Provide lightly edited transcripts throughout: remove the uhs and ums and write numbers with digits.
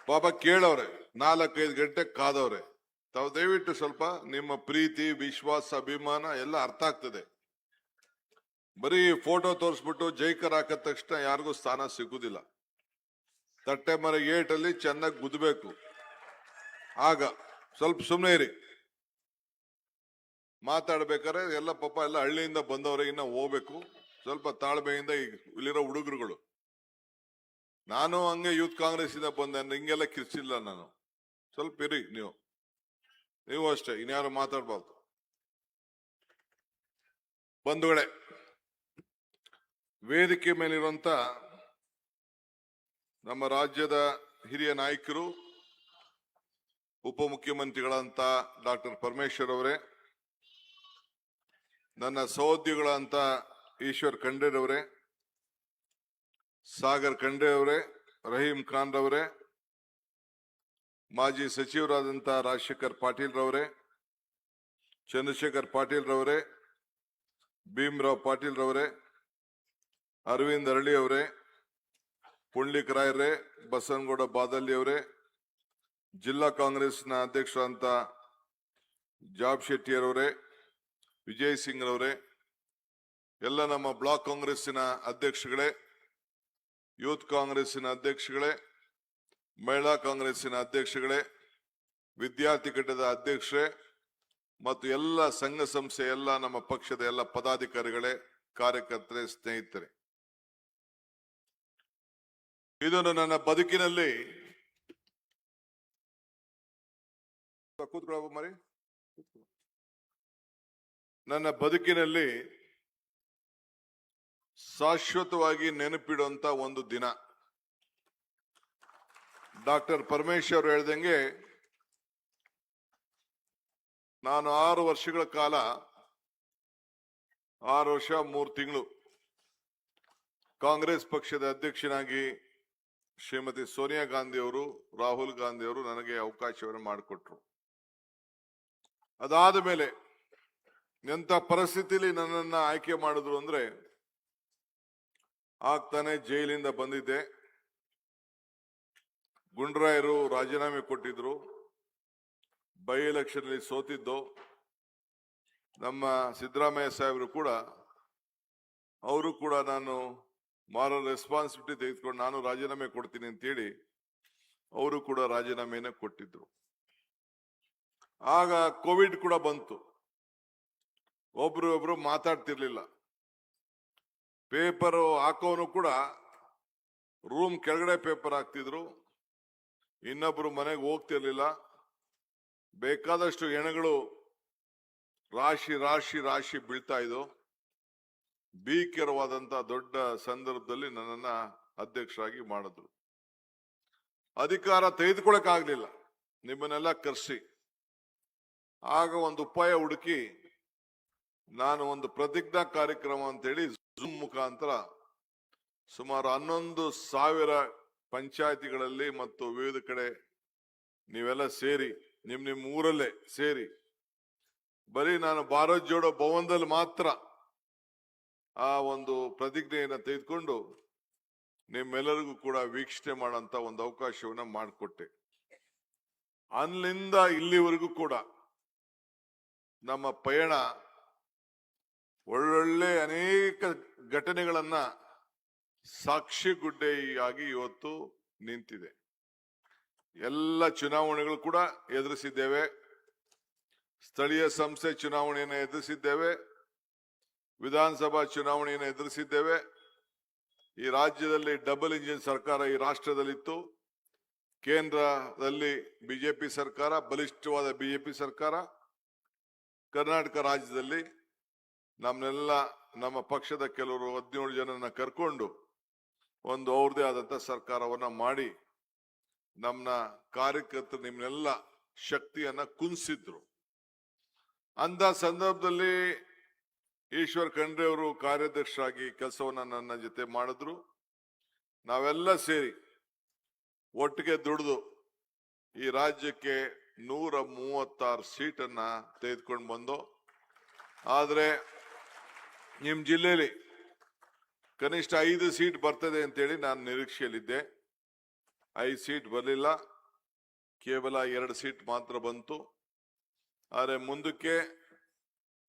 ಪಾಪ ಕೇಳವ್ರೆ, 4-5 ಗಂಟೆ ಕಾದವ್ರೆ. ತಾವು ದಯವಿಟ್ಟು ಸ್ವಲ್ಪ ನಿಮ್ಮ ಪ್ರೀತಿ, ವಿಶ್ವಾಸ, ಅಭಿಮಾನ ಎಲ್ಲ ಅರ್ಥ ಆಗ್ತದೆ. ಬರೀ ಫೋಟೋ ತೋರಿಸ್ಬಿಟ್ಟು ಜೈಕರ್ ಹಾಕಿದ ತಕ್ಷಣ ಯಾರಿಗೂ ಸ್ಥಾನ ಸಿಗುದಿಲ್ಲ. ತಟ್ಟೆ ಮರ ಏಟಲ್ಲಿ ಚೆನ್ನಾಗಿ ಗುದ್ದಬೇಕು. ಆಗ ಸ್ವಲ್ಪ ಸುಮ್ಮನೆ ಇರಿ. ಮಾತಾಡ್ಬೇಕಾದ್ರೆ ಎಲ್ಲ ಪಾಪ ಎಲ್ಲ ಹಳ್ಳಿಯಿಂದ ಬಂದವ್ರೆ, ಇನ್ನ ಹೋಗ್ಬೇಕು. ಸ್ವಲ್ಪ ತಾಳ್ಮೆಯಿಂದ ಇಲ್ಲಿರೋ ಹುಡುಗರುಗಳು. ನಾನು ಹಂಗೆ ಯೂತ್ ಕಾಂಗ್ರೆಸ್ ಇಂದ ಬಂದೆ, ಹಿಂಗೆಲ್ಲ ಕಿರ್ಚಿಲ್ಲ ನಾನು. ಸ್ವಲ್ಪ ಇರಿ ನೀವು ಅಷ್ಟೇ, ಇನ್ಯಾರು ಮಾತಾಡ್ಬಾರ್ದು. ಬಂಧುಗಳೇ, ವೇದಿಕೆ ಮೇಲಿರುವಂತ ನಮ್ಮ ರಾಜ್ಯದ ಹಿರಿಯ ನಾಯಕರು, ಉಪಮುಖ್ಯಮಂತ್ರಿಗಳಂತ ಡಾಕ್ಟರ್ ಪರಮೇಶ್ವರ್ ಅವರೇ, ನನ್ನ ಸಹೋದ್ಯೋಗಿಗಳಂತ ಈಶ್ವರ್ ಖಂಡ್ರೆ ಅವರೇ, ಸಾಗರ್ ಖಂಡ್ರೆ ಅವರೇ, ರಹೀಂ ಖಾನ್ ರವರೇ, ಮಾಜಿ ಸಚಿವರಾದಂತ ರಾಜಶೇಖರ್ ಪಾಟೀಲ್ ರವರೇ, ಚಂದ್ರಶೇಖರ್ ಪಾಟೀಲ್ ರವರೇ, ಭೀಮರಾವ್ ಪಾಟೀಲ್ ರವರೇ, ಅರವಿಂದ್ ಅರಳಿ ಅವರೇ, ಪುಂಡ್ಲಿಕ್ ರಾಯರೇ, ಬಸನಗೌಡ ಬಾದಳ್ಳಿ ಅವರೇ, ಜಿಲ್ಲಾ ಕಾಂಗ್ರೆಸ್ನ ಅಧ್ಯಕ್ಷರಾದಂತ ಜಾಬ್ ಶೆಟ್ಟಿಯವರೇ, ವಿಜಯ್ ಸಿಂಗ್ ರವರೇ, ಎಲ್ಲ ನಮ್ಮ ಬ್ಲಾಕ್ ಕಾಂಗ್ರೆಸ್ಸಿನ ಅಧ್ಯಕ್ಷಗಳೇ, ಯೂತ್ ಕಾಂಗ್ರೆಸ್ಸಿನ ಅಧ್ಯಕ್ಷಗಳೇ, ಮಹಿಳಾ ಕಾಂಗ್ರೆಸ್ಸಿನ ಅಧ್ಯಕ್ಷಗಳೇ, ವಿದ್ಯಾರ್ಥಿ ಘಟಕದ ಅಧ್ಯಕ್ಷರೇ ಮತ್ತು ಎಲ್ಲ ಸಂಘ ಸಂಸ್ಥೆ, ಎಲ್ಲ ನಮ್ಮ ಪಕ್ಷದ ಎಲ್ಲ ಪದಾಧಿಕಾರಿಗಳೇ, ಕಾರ್ಯಕರ್ತರೇ, ಸ್ನೇಹಿತರೆ, ಇದನ್ನು ನನ್ನ ಬದುಕಿನಲ್ಲಿ ಕೂತ್ಕೊಳ್ಳ ಮರಿ ನನ್ನ ಬದುಕಿನಲ್ಲಿ ಶಾಶ್ವತವಾಗಿ ನೆನಪಿಡುವಂತ ಒಂದು ದಿನ. ಡಾಕ್ಟರ್ ಪರಮೇಶ್ವರ್ ಹೇಳ್ದಂಗೆ ನಾನು 6 ವರ್ಷಗಳ ಕಾಲ 6 ವರ್ಷ 3 ತಿಂಗಳು ಕಾಂಗ್ರೆಸ್ ಪಕ್ಷದ ಅಧ್ಯಕ್ಷನಾಗಿ ಶ್ರೀಮತಿ ಸೋನಿಯಾ ಗಾಂಧಿ ಅವರು, ರಾಹುಲ್ ಗಾಂಧಿ ಅವರು ನನಗೆ ಅವಕಾಶವನ್ನು ಮಾಡಿಕೊಟ್ರು. ಅದಾದ ಮೇಲೆ ಎಂತ ಪರಿಸ್ಥಿತಿಯಲ್ಲಿ ನನ್ನನ್ನ ಆಯ್ಕೆ ಮಾಡಿದ್ರು ಅಂದ್ರೆ, ಆಗ್ತಾನೆ ಜೈಲಿಂದ ಬಂದಿದ್ದೆ. ಗುಂಡ್ರಾಯರು ರಾಜೀನಾಮೆ ಕೊಟ್ಟಿದ್ರು. ಬೈ ಎಲೆಕ್ಷನ್ ಅಲ್ಲಿ ಸೋತಿದ್ದು. ನಮ್ಮ ಸಿದ್ದರಾಮಯ್ಯ ಸಾಹೇಬರು ಕೂಡ, ಅವರು ಕೂಡ ನಾನು ಮಾರಲ್ ರೆಸ್ಪಾನ್ಸಿಬಿಲಿಟಿ ತೆಗೆದುಕೊಂಡು ನಾನು ರಾಜೀನಾಮೆ ಕೊಡ್ತೀನಿ ಅಂತೇಳಿ ಅವರು ಕೂಡ ರಾಜೀನಾಮೆನ ಕೊಟ್ಟಿದ್ರು. ಆಗ ಕೋವಿಡ್ ಕೂಡ ಬಂತು. ಒಬ್ರು ಮಾತಾಡ್ತಿರ್ಲಿಲ್ಲ. ಪೇಪರ್ ಹಾಕೋನು ಕೂಡ ರೂಮ್ ಕೆಳಗಡೆ ಪೇಪರ್ ಹಾಕ್ತಿದ್ರು, ಇನ್ನೊಬ್ರು ಮನೆಗೆ ಹೋಗ್ತಿರ್ಲಿಲ್ಲ. ಬೇಕಾದಷ್ಟು ಹೆಣಗಳು ರಾಶಿ ರಾಶಿ ರಾಶಿ ಬೀಳ್ತಾ ಇದ್ವು. ಭೀಕರವಾದಂತ ದೊಡ್ಡ ಸಂದರ್ಭದಲ್ಲಿ ನನ್ನನ್ನ ಅಧ್ಯಕ್ಷರಾಗಿ ಮಾಡಿದ್ರು. ಅಧಿಕಾರ ತೆಗೆದುಕೊಳ್ಳಕ್ ಆಗ್ಲಿಲ್ಲ, ನಿಮ್ಮನ್ನೆಲ್ಲ ಕರೆಸಿ. ಆಗ ಒಂದು ಉಪಾಯ ಹುಡುಕಿ ನಾನು ಒಂದು ಪ್ರತಿಜ್ಞಾ ಕಾರ್ಯಕ್ರಮ ಅಂತೇಳಿ ಝೂಮ್ ಮುಖಾಂತರ ಸುಮಾರು 11,000 ಪಂಚಾಯತಿಗಳಲ್ಲಿ ಮತ್ತು ವಿವಿಧ ಕಡೆ ನೀವೆಲ್ಲ ಸೇರಿ, ನಿಮ್ ಊರಲ್ಲೇ ಸೇರಿ, ಬರೀ ನಾನು ಭಾರತ್ ಜೋಡೋ ಭವನದಲ್ಲಿ ಮಾತ್ರ ಆ ಒಂದು ಪ್ರತಿಜ್ಞೆಯನ್ನು ತೆಗೆದುಕೊಂಡು ನಿಮ್ಮೆಲ್ಲರಿಗೂ ಕೂಡ ವೀಕ್ಷಣೆ ಮಾಡೋಂತ ಒಂದು ಅವಕಾಶವನ್ನ ಮಾಡಿಕೊಟ್ಟೆ. ಅಲ್ಲಿಂದ ಇಲ್ಲಿವರೆಗೂ ಕೂಡ ನಮ್ಮ ಪಯಣ ಒಳ್ಳೊಳ್ಳೆ ಅನೇಕ ಘಟನೆಗಳನ್ನ ಸಾಕ್ಷಿಗುಡ್ಡೆಯಾಗಿ ಇವತ್ತು ನಿಂತಿದೆ. ಎಲ್ಲ ಚುನಾವಣೆಗಳು ಕೂಡ ಎದುರಿಸಿದ್ದೇವೆ. ಸ್ಥಳೀಯ ಸಂಸ್ಥೆ ಚುನಾವಣೆಯನ್ನು ಎದುರಿಸಿದ್ದೇವೆ, ವಿಧಾನಸಭಾ ಚುನಾವಣೆಯನ್ನು ಎದುರಿಸಿದ್ದೇವೆ. ಈ ರಾಜ್ಯದಲ್ಲಿ ಡಬಲ್ ಇಂಜಿನ್ ಸರ್ಕಾರ ಈ ರಾಷ್ಟ್ರದಲ್ಲಿತ್ತು. ಕೇಂದ್ರದಲ್ಲಿ ಬಿಜೆಪಿ ಸರ್ಕಾರ, ಬಲಿಷ್ಠವಾದ ಬಿಜೆಪಿ ಸರ್ಕಾರ. ಕರ್ನಾಟಕ ರಾಜ್ಯದಲ್ಲಿ ನಮ್ಮನ್ನೆಲ್ಲ ನಮ್ಮ ಪಕ್ಷದ ಕೆಲವರು 17 ಜನನ ಕರ್ಕೊಂಡು ಒಂದು ಅವ್ರದೇ ಆದಂತ ಸರ್ಕಾರವನ್ನ ಮಾಡಿ ನಮ್ಮ ಕಾರ್ಯಕರ್ತರು ನಿಮ್ನೆಲ್ಲ ಶಕ್ತಿಯನ್ನ ಕುಂದಿಸಿದ್ರು. ಅಂತ ಸಂದರ್ಭದಲ್ಲಿ ಈಶ್ವರ್ ಖಂಡ್ರೆ ಅವರು ಕಾರ್ಯಾಧ್ಯಕ್ಷರಾಗಿ ಕೆಲಸವನ್ನ ನನ್ನ ಜೊತೆ ಮಾಡಿದ್ರು. ನಾವೆಲ್ಲ ಸೇರಿ ಒಟ್ಟಿಗೆ ದುಡಿದು ಈ ರಾಜ್ಯಕ್ಕೆ 136 ಸೀಟನ್ನ ತೆಗೆದುಕೊಂಡು ಬಂದು, ಆದ್ರೆ ನಿಮ್ ಜಿಲ್ಲೆಯಲ್ಲಿ ಕನಿಷ್ಠ 5 ಸೀಟ್ ಬರ್ತದೆ ಅಂತೇಳಿ ನಾನು ನಿರೀಕ್ಷೆಯಲ್ಲಿದ್ದೆ. 5 ಸೀಟ್ ಬರಲಿಲ್ಲ. ಕೇವಲ 2 ಸೀಟ್ ಮಾತ್ರ ಬಂತು. ಆದರೆ ಮುಂದಕ್ಕೆ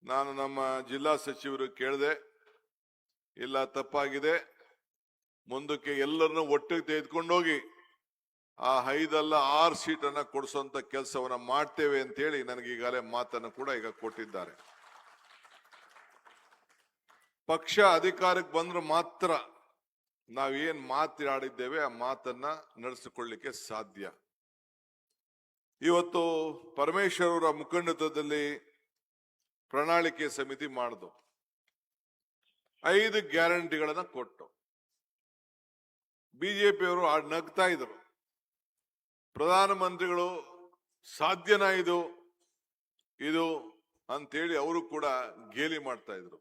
ನಾನು ನಮ್ಮ ಜಿಲ್ಲಾ ಸಚಿವರು ಕೇಳಿದೆ, ಇಲ್ಲ ತಪ್ಪಾಗಿದೆ, ಮುಂದಕ್ಕೆ ಎಲ್ಲರನ್ನು ಒಟ್ಟಿಗೆ ತೆಗೆದುಕೊಂಡೋಗಿ ಆ 5 ಅಲ್ಲ 6 ಸೀಟನ್ನ ಕೊಡಿಸುವಂತ ಕೆಲಸವನ್ನ ಮಾಡ್ತೇವೆ ಅಂತ ಹೇಳಿ ನನಗೆ ಈಗಾಗಲೇ ಮಾತನ್ನು ಕೂಡ ಈಗ ಕೊಟ್ಟಿದ್ದಾರೆ. ಪಕ್ಷ ಅಧಿಕಾರಕ್ಕೆ ಬಂದ್ರೆ ಮಾತ್ರ ನಾವೇನ್ ಮಾತಾಡಿದ್ದೇವೆ ಆ ಮಾತನ್ನ ನಡೆಸಿಕೊಳ್ಳಿಕ್ಕೆ ಸಾಧ್ಯ. ಇವತ್ತು ಪರಮೇಶ್ವರ್ ಅವರ ಮುಖಂಡತ್ವದಲ್ಲಿ ಪ್ರಣಾಳಿಕೆ ಸಮಿತಿ ಮಾಡಿದು, 5 ಗ್ಯಾರಂಟಿಗಳನ್ನ ಕೊಟ್ಟು ಬಿಜೆಪಿಯವರು ನಗ್ತಾ ಇದ್ರು. ಪ್ರಧಾನಮಂತ್ರಿಗಳು ಸಾಧ್ಯನಾ ಇದು ಅಂತೇಳಿ ಅವರು ಕೂಡ ಗೇಲಿ ಮಾಡ್ತಾ ಇದ್ರು.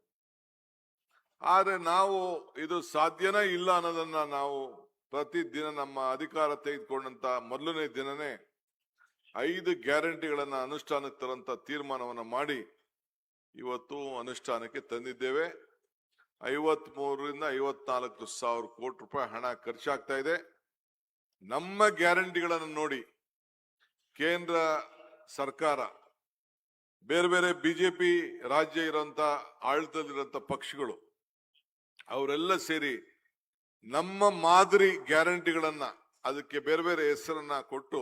ಆದ್ರೆ ನಾವು ಇದು ಸಾಧ್ಯನೇ ಇಲ್ಲ ಅನ್ನೋದನ್ನ ನಾವು ಪ್ರತಿದಿನ ನಮ್ಮ ಅಧಿಕಾರ ತೆಗೆದುಕೊಂಡಂತ ಮೊದಲನೇ ದಿನನೇ 5 ಗ್ಯಾರಂಟಿಗಳನ್ನ ಅನುಷ್ಠಾನಕ್ಕೆ ತರಂತ ತೀರ್ಮಾನವನ್ನ ಮಾಡಿ ಇವತ್ತು ಅನುಷ್ಠಾನಕ್ಕೆ ತಂದಿದ್ದೇವೆ. 53ರಿಂದ 54 ಸಾವಿರ ಕೋಟಿ ರೂಪಾಯಿ ಹಣ ಖರ್ಚಾಗ್ತಾ ಇದೆ. ನಮ್ಮ ಗ್ಯಾರಂಟಿಗಳನ್ನು ನೋಡಿ ಕೇಂದ್ರ ಸರ್ಕಾರ, ಬೇರೆ ಬೇರೆ ಬಿಜೆಪಿ ರಾಜ್ಯ ಇರೋಂತ ಆಡಳಿತದಲ್ಲಿರುವಂತ ಪಕ್ಷಗಳು ಅವರೆಲ್ಲ ಸೇರಿ ನಮ್ಮ ಮಾದರಿ ಗ್ಯಾರಂಟಿಗಳನ್ನ ಅದಕ್ಕೆ ಬೇರೆ ಬೇರೆ ಹೆಸರನ್ನ ಕೊಟ್ಟು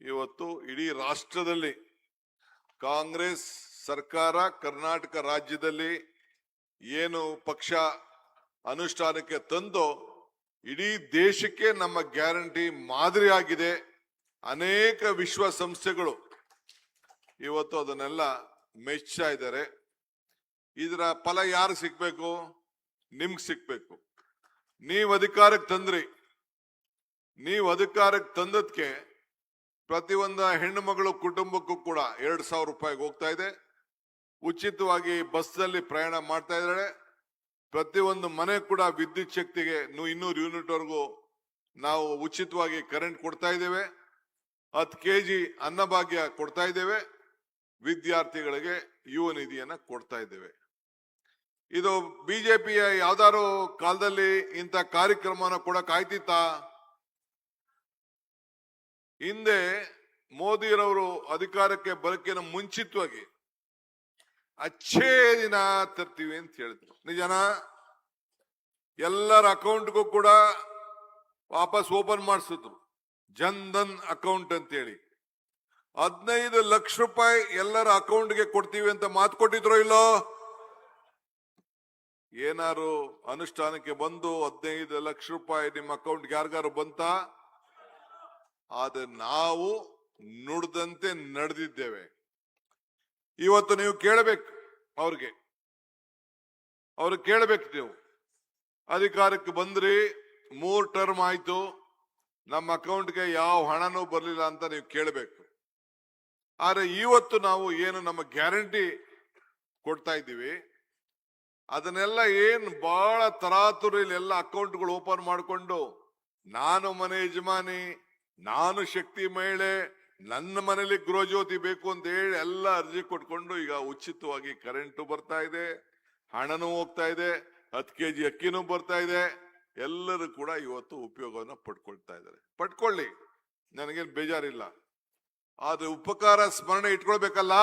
ಇವತ್ತು ಇಡೀ ರಾಷ್ಟ್ರದಲ್ಲಿ ಕಾಂಗ್ರೆಸ್ ಸರ್ಕಾರ ಕರ್ನಾಟಕ ರಾಜ್ಯದಲ್ಲಿ ಏನು ಪಕ್ಷ ಅನುಷ್ಠಾನಕ್ಕೆ ತಂದೋ ಇಡೀ ದೇಶಕ್ಕೆ ನಮ್ಮ ಗ್ಯಾರಂಟಿ ಮಾದರಿ ಆಗಿದೆ. ಅನೇಕ ವಿಶ್ವಸಂಸ್ಥೆಗಳು ಇವತ್ತು ಅದನ್ನೆಲ್ಲ ಮೆಚ್ಚುತ್ತಾ ಇದ್ದಾರೆ. ಇದರ ಫಲ ಯಾರು ಸಿಗ್ಬೇಕು? ನಿಮ್ಗೆ ಸಿಗ್ಬೇಕು. ನೀವು ಅಧಿಕಾರಕ್ಕೆ ತಂದ್ರಿ, ನೀವು ಅಧಿಕಾರಕ್ಕೆ ತಂದದ್ಕೆ ಪ್ರತಿಯೊಂದು ಹೆಣ್ಣು ಮಗಳು ಕುಟುಂಬಕ್ಕೂ ಕೂಡ 2,000 ರೂಪಾಯಿಗೆ ಹೋಗ್ತಾ ಇದೆ. ಉಚಿತವಾಗಿ ಬಸ್ನಲ್ಲಿ ಪ್ರಯಾಣ ಮಾಡ್ತಾ ಇದ್ದಾರೆ. ಪ್ರತಿಯೊಂದು ಮನೆ ಕೂಡ ವಿದ್ಯುತ್ ಶಕ್ತಿಗೆ 200 ಯೂನಿಟ್ ವರೆಗೂ ನಾವು ಉಚಿತವಾಗಿ ಕರೆಂಟ್ ಕೊಡ್ತಾ ಇದ್ದೇವೆ. 10 kg ಅನ್ನಭಾಗ್ಯ ಕೊಡ್ತಾ ಇದ್ದೇವೆ. ವಿದ್ಯಾರ್ಥಿಗಳಿಗೆ ಯುವ ನಿಧಿಯನ್ನ ಕೊಡ್ತಾ ಇದ್ದೇವೆ. ಇದು ಬಿಜೆಪಿಯ ಯಾವ್ದಾರು ಕಾಲದಲ್ಲಿ ಇಂಥ ಕಾರ್ಯಕ್ರಮನ ಕೊಡಕ್ ಆಯ್ತಿತ್ತ? ಹಿಂದೆ ಮೋದಿರವರು ಅಧಿಕಾರಕ್ಕೆ ಬರಕ್ಕಿನ ಮುಂಚಿತವಾಗಿ ಅಚ್ಚೇ ದಿನ ತರ್ತೀವಿ ಅಂತ ಹೇಳಿದ್ರು. ನಿಜನಾ? ಎಲ್ಲರ ಅಕೌಂಟ್ಗೂ ಕೂಡ ವಾಪಸ್ ಓಪನ್ ಮಾಡಿಸಿದ್ರು, ಜನ್ಧನ್ ಅಕೌಂಟ್ ಅಂತೇಳಿ. 15 ಲಕ್ಷ ರೂಪಾಯಿ ಎಲ್ಲರ ಅಕೌಂಟ್ಗೆ ಕೊಡ್ತೀವಿ ಅಂತ ಮಾತು ಕೊಟ್ಟಿದ್ರು ಇಲ್ಲೋ? ಏನಾರು ಅನುಷ್ಠಾನಕ್ಕೆ ಬಂದು 15 ಲಕ್ಷ ರೂಪಾಯಿ ನಿಮ್ಮ ಅಕೌಂಟ್ಗೆ ಯಾರಿಗಾರು ಬಂತ? ಆದ್ರೆ ನಾವು ನುಡಿದಂತೆ ನಡೆದಿದ್ದೇವೆ. ಇವತ್ತು ನೀವು ಕೇಳಬೇಕು, ಅವ್ರಿಗೆ ಕೇಳಬೇಕು. ನೀವು ಅಧಿಕಾರಕ್ಕೆ ಬಂದ್ರಿ, 3 ಟರ್ಮ್ ಆಯ್ತು, ನಮ್ಮ ಅಕೌಂಟ್ಗೆ ಯಾವ ಹಣನೂ ಬರಲಿಲ್ಲ ಅಂತ ನೀವು ಕೇಳಬೇಕು. ಆದ್ರೆ ಇವತ್ತು ನಾವು ಏನು ನಮ್ಮ ಗ್ಯಾರಂಟಿ ಕೊಡ್ತಾ ಇದ್ದೀವಿ ಅದನ್ನೆಲ್ಲ ಏನು ಬಹಳ ತರಾತುರಿಯಲ್ಲಿ ಎಲ್ಲ ಅಕೌಂಟ್ಗಳು ಓಪನ್ ಮಾಡಿಕೊಂಡು, ನಾನು ಮನೆ ಯಜಮಾನಿ, ನಾನು ಶಕ್ತಿ ಮಹಿಳೆ, ನನ್ನ ಮನೇಲಿ ಗೃಹಜ್ಯೋತಿ ಬೇಕು ಅಂತ ಹೇಳಿ ಎಲ್ಲ ಅರ್ಜಿ ಕೊಟ್ಕೊಂಡು ಈಗ ಉಚಿತವಾಗಿ ಕರೆಂಟು ಬರ್ತಾ ಇದೆ, ಹಣನೂ ಹೋಗ್ತಾ ಇದೆ, 10 kg ಅಕ್ಕಿನೂ ಬರ್ತಾ ಇದೆ. ಎಲ್ಲರೂ ಕೂಡ ಇವತ್ತು ಉಪಯೋಗವನ್ನು ಪಡ್ಕೊಳ್ತಾ ಇದ್ದಾರೆ. ಪಡ್ಕೊಳ್ಳಿ, ನನಗೇನು ಬೇಜಾರಿಲ್ಲ. ಆದ್ರೆ ಉಪಕಾರ ಸ್ಮರಣೆ ಇಟ್ಕೊಳ್ಬೇಕಲ್ಲ,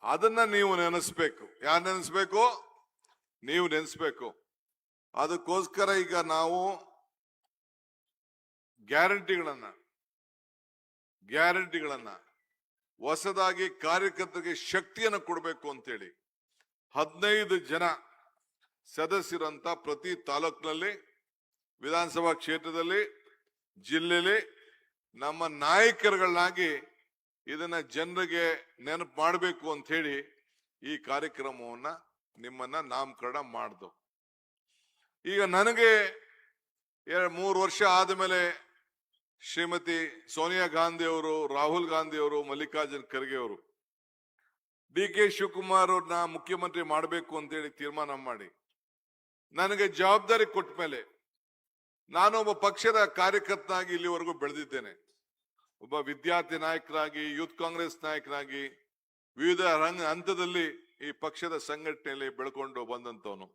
ಅದನ್ನ ನೀವು ನೆನೆಸ್ಬೇಕು. ಯಾರು ನೆನೆಸ್ಬೇಕು? ನೀವು ನೆನೆಸ್ಬೇಕು. ಅದಕ್ಕೋಸ್ಕರ ಈಗ ನಾವು ಗ್ಯಾರಂಟಿಗಳನ್ನ ಹೊಸದಾಗಿ ಕಾರ್ಯಕರ್ತರಿಗೆ ಶಕ್ತಿಯನ್ನು ಕೊಡಬೇಕು ಅಂತೇಳಿ 15 ಜನ ಸದಸ್ಯರಂತ ಪ್ರತಿ ತಾಲೂಕಿನಲ್ಲಿ, ವಿಧಾನಸಭಾ ಕ್ಷೇತ್ರದಲ್ಲಿ, ಜಿಲ್ಲೆಯಲ್ಲಿ ನಮ್ಮ ನಾಯಕರುಗಳನ್ನಾಗಿ ಇದನ್ನ ಜನರಿಗೆ ನೆನಪು ಮಾಡಬೇಕು ಅಂತ ಹೇಳಿ ಈ ಕಾರ್ಯಕ್ರಮವನ್ನ ನಿಮ್ಮನ್ನ ನಾಮಕರಣ ಮಾಡ್ದು. ಈಗ ನನಗೆ 3 ವರ್ಷ ಆದಮೇಲೆ ಶ್ರೀಮತಿ ಸೋನಿಯಾ ಗಾಂಧಿ ಅವರು, ರಾಹುಲ್ ಗಾಂಧಿ ಅವರು, ಮಲ್ಲಿಕಾರ್ಜುನ್ ಖರ್ಗೆ ಅವರು DK ಶಿವಕುಮಾರ್ ಅವ್ರನ್ನ ಮುಖ್ಯಮಂತ್ರಿ ಮಾಡಬೇಕು ಅಂತೇಳಿ ತೀರ್ಮಾನ ಮಾಡಿ ನನಗೆ ಜವಾಬ್ದಾರಿ ಕೊಟ್ಟ ಮೇಲೆ ನಾನು ಒಬ್ಬ ಪಕ್ಷದ ಕಾರ್ಯಕರ್ತನಾಗಿ ಇಲ್ಲಿವರೆಗೂ ಬೆಳೆದಿದ್ದೇನೆ. ಒಬ್ಬ ವಿದ್ಯಾರ್ಥಿ ನಾಯಕರಾಗಿ, ಯೂತ್ ಕಾಂಗ್ರೆಸ್ ನಾಯಕರಾಗಿ ವಿವಿಧ ಹಂತದಲ್ಲಿ ಈ ಪಕ್ಷದ ಸಂಘಟನೆಯಲ್ಲಿ ಬೆಳ್ಕೊಂಡು ಬಂದಂತವನು.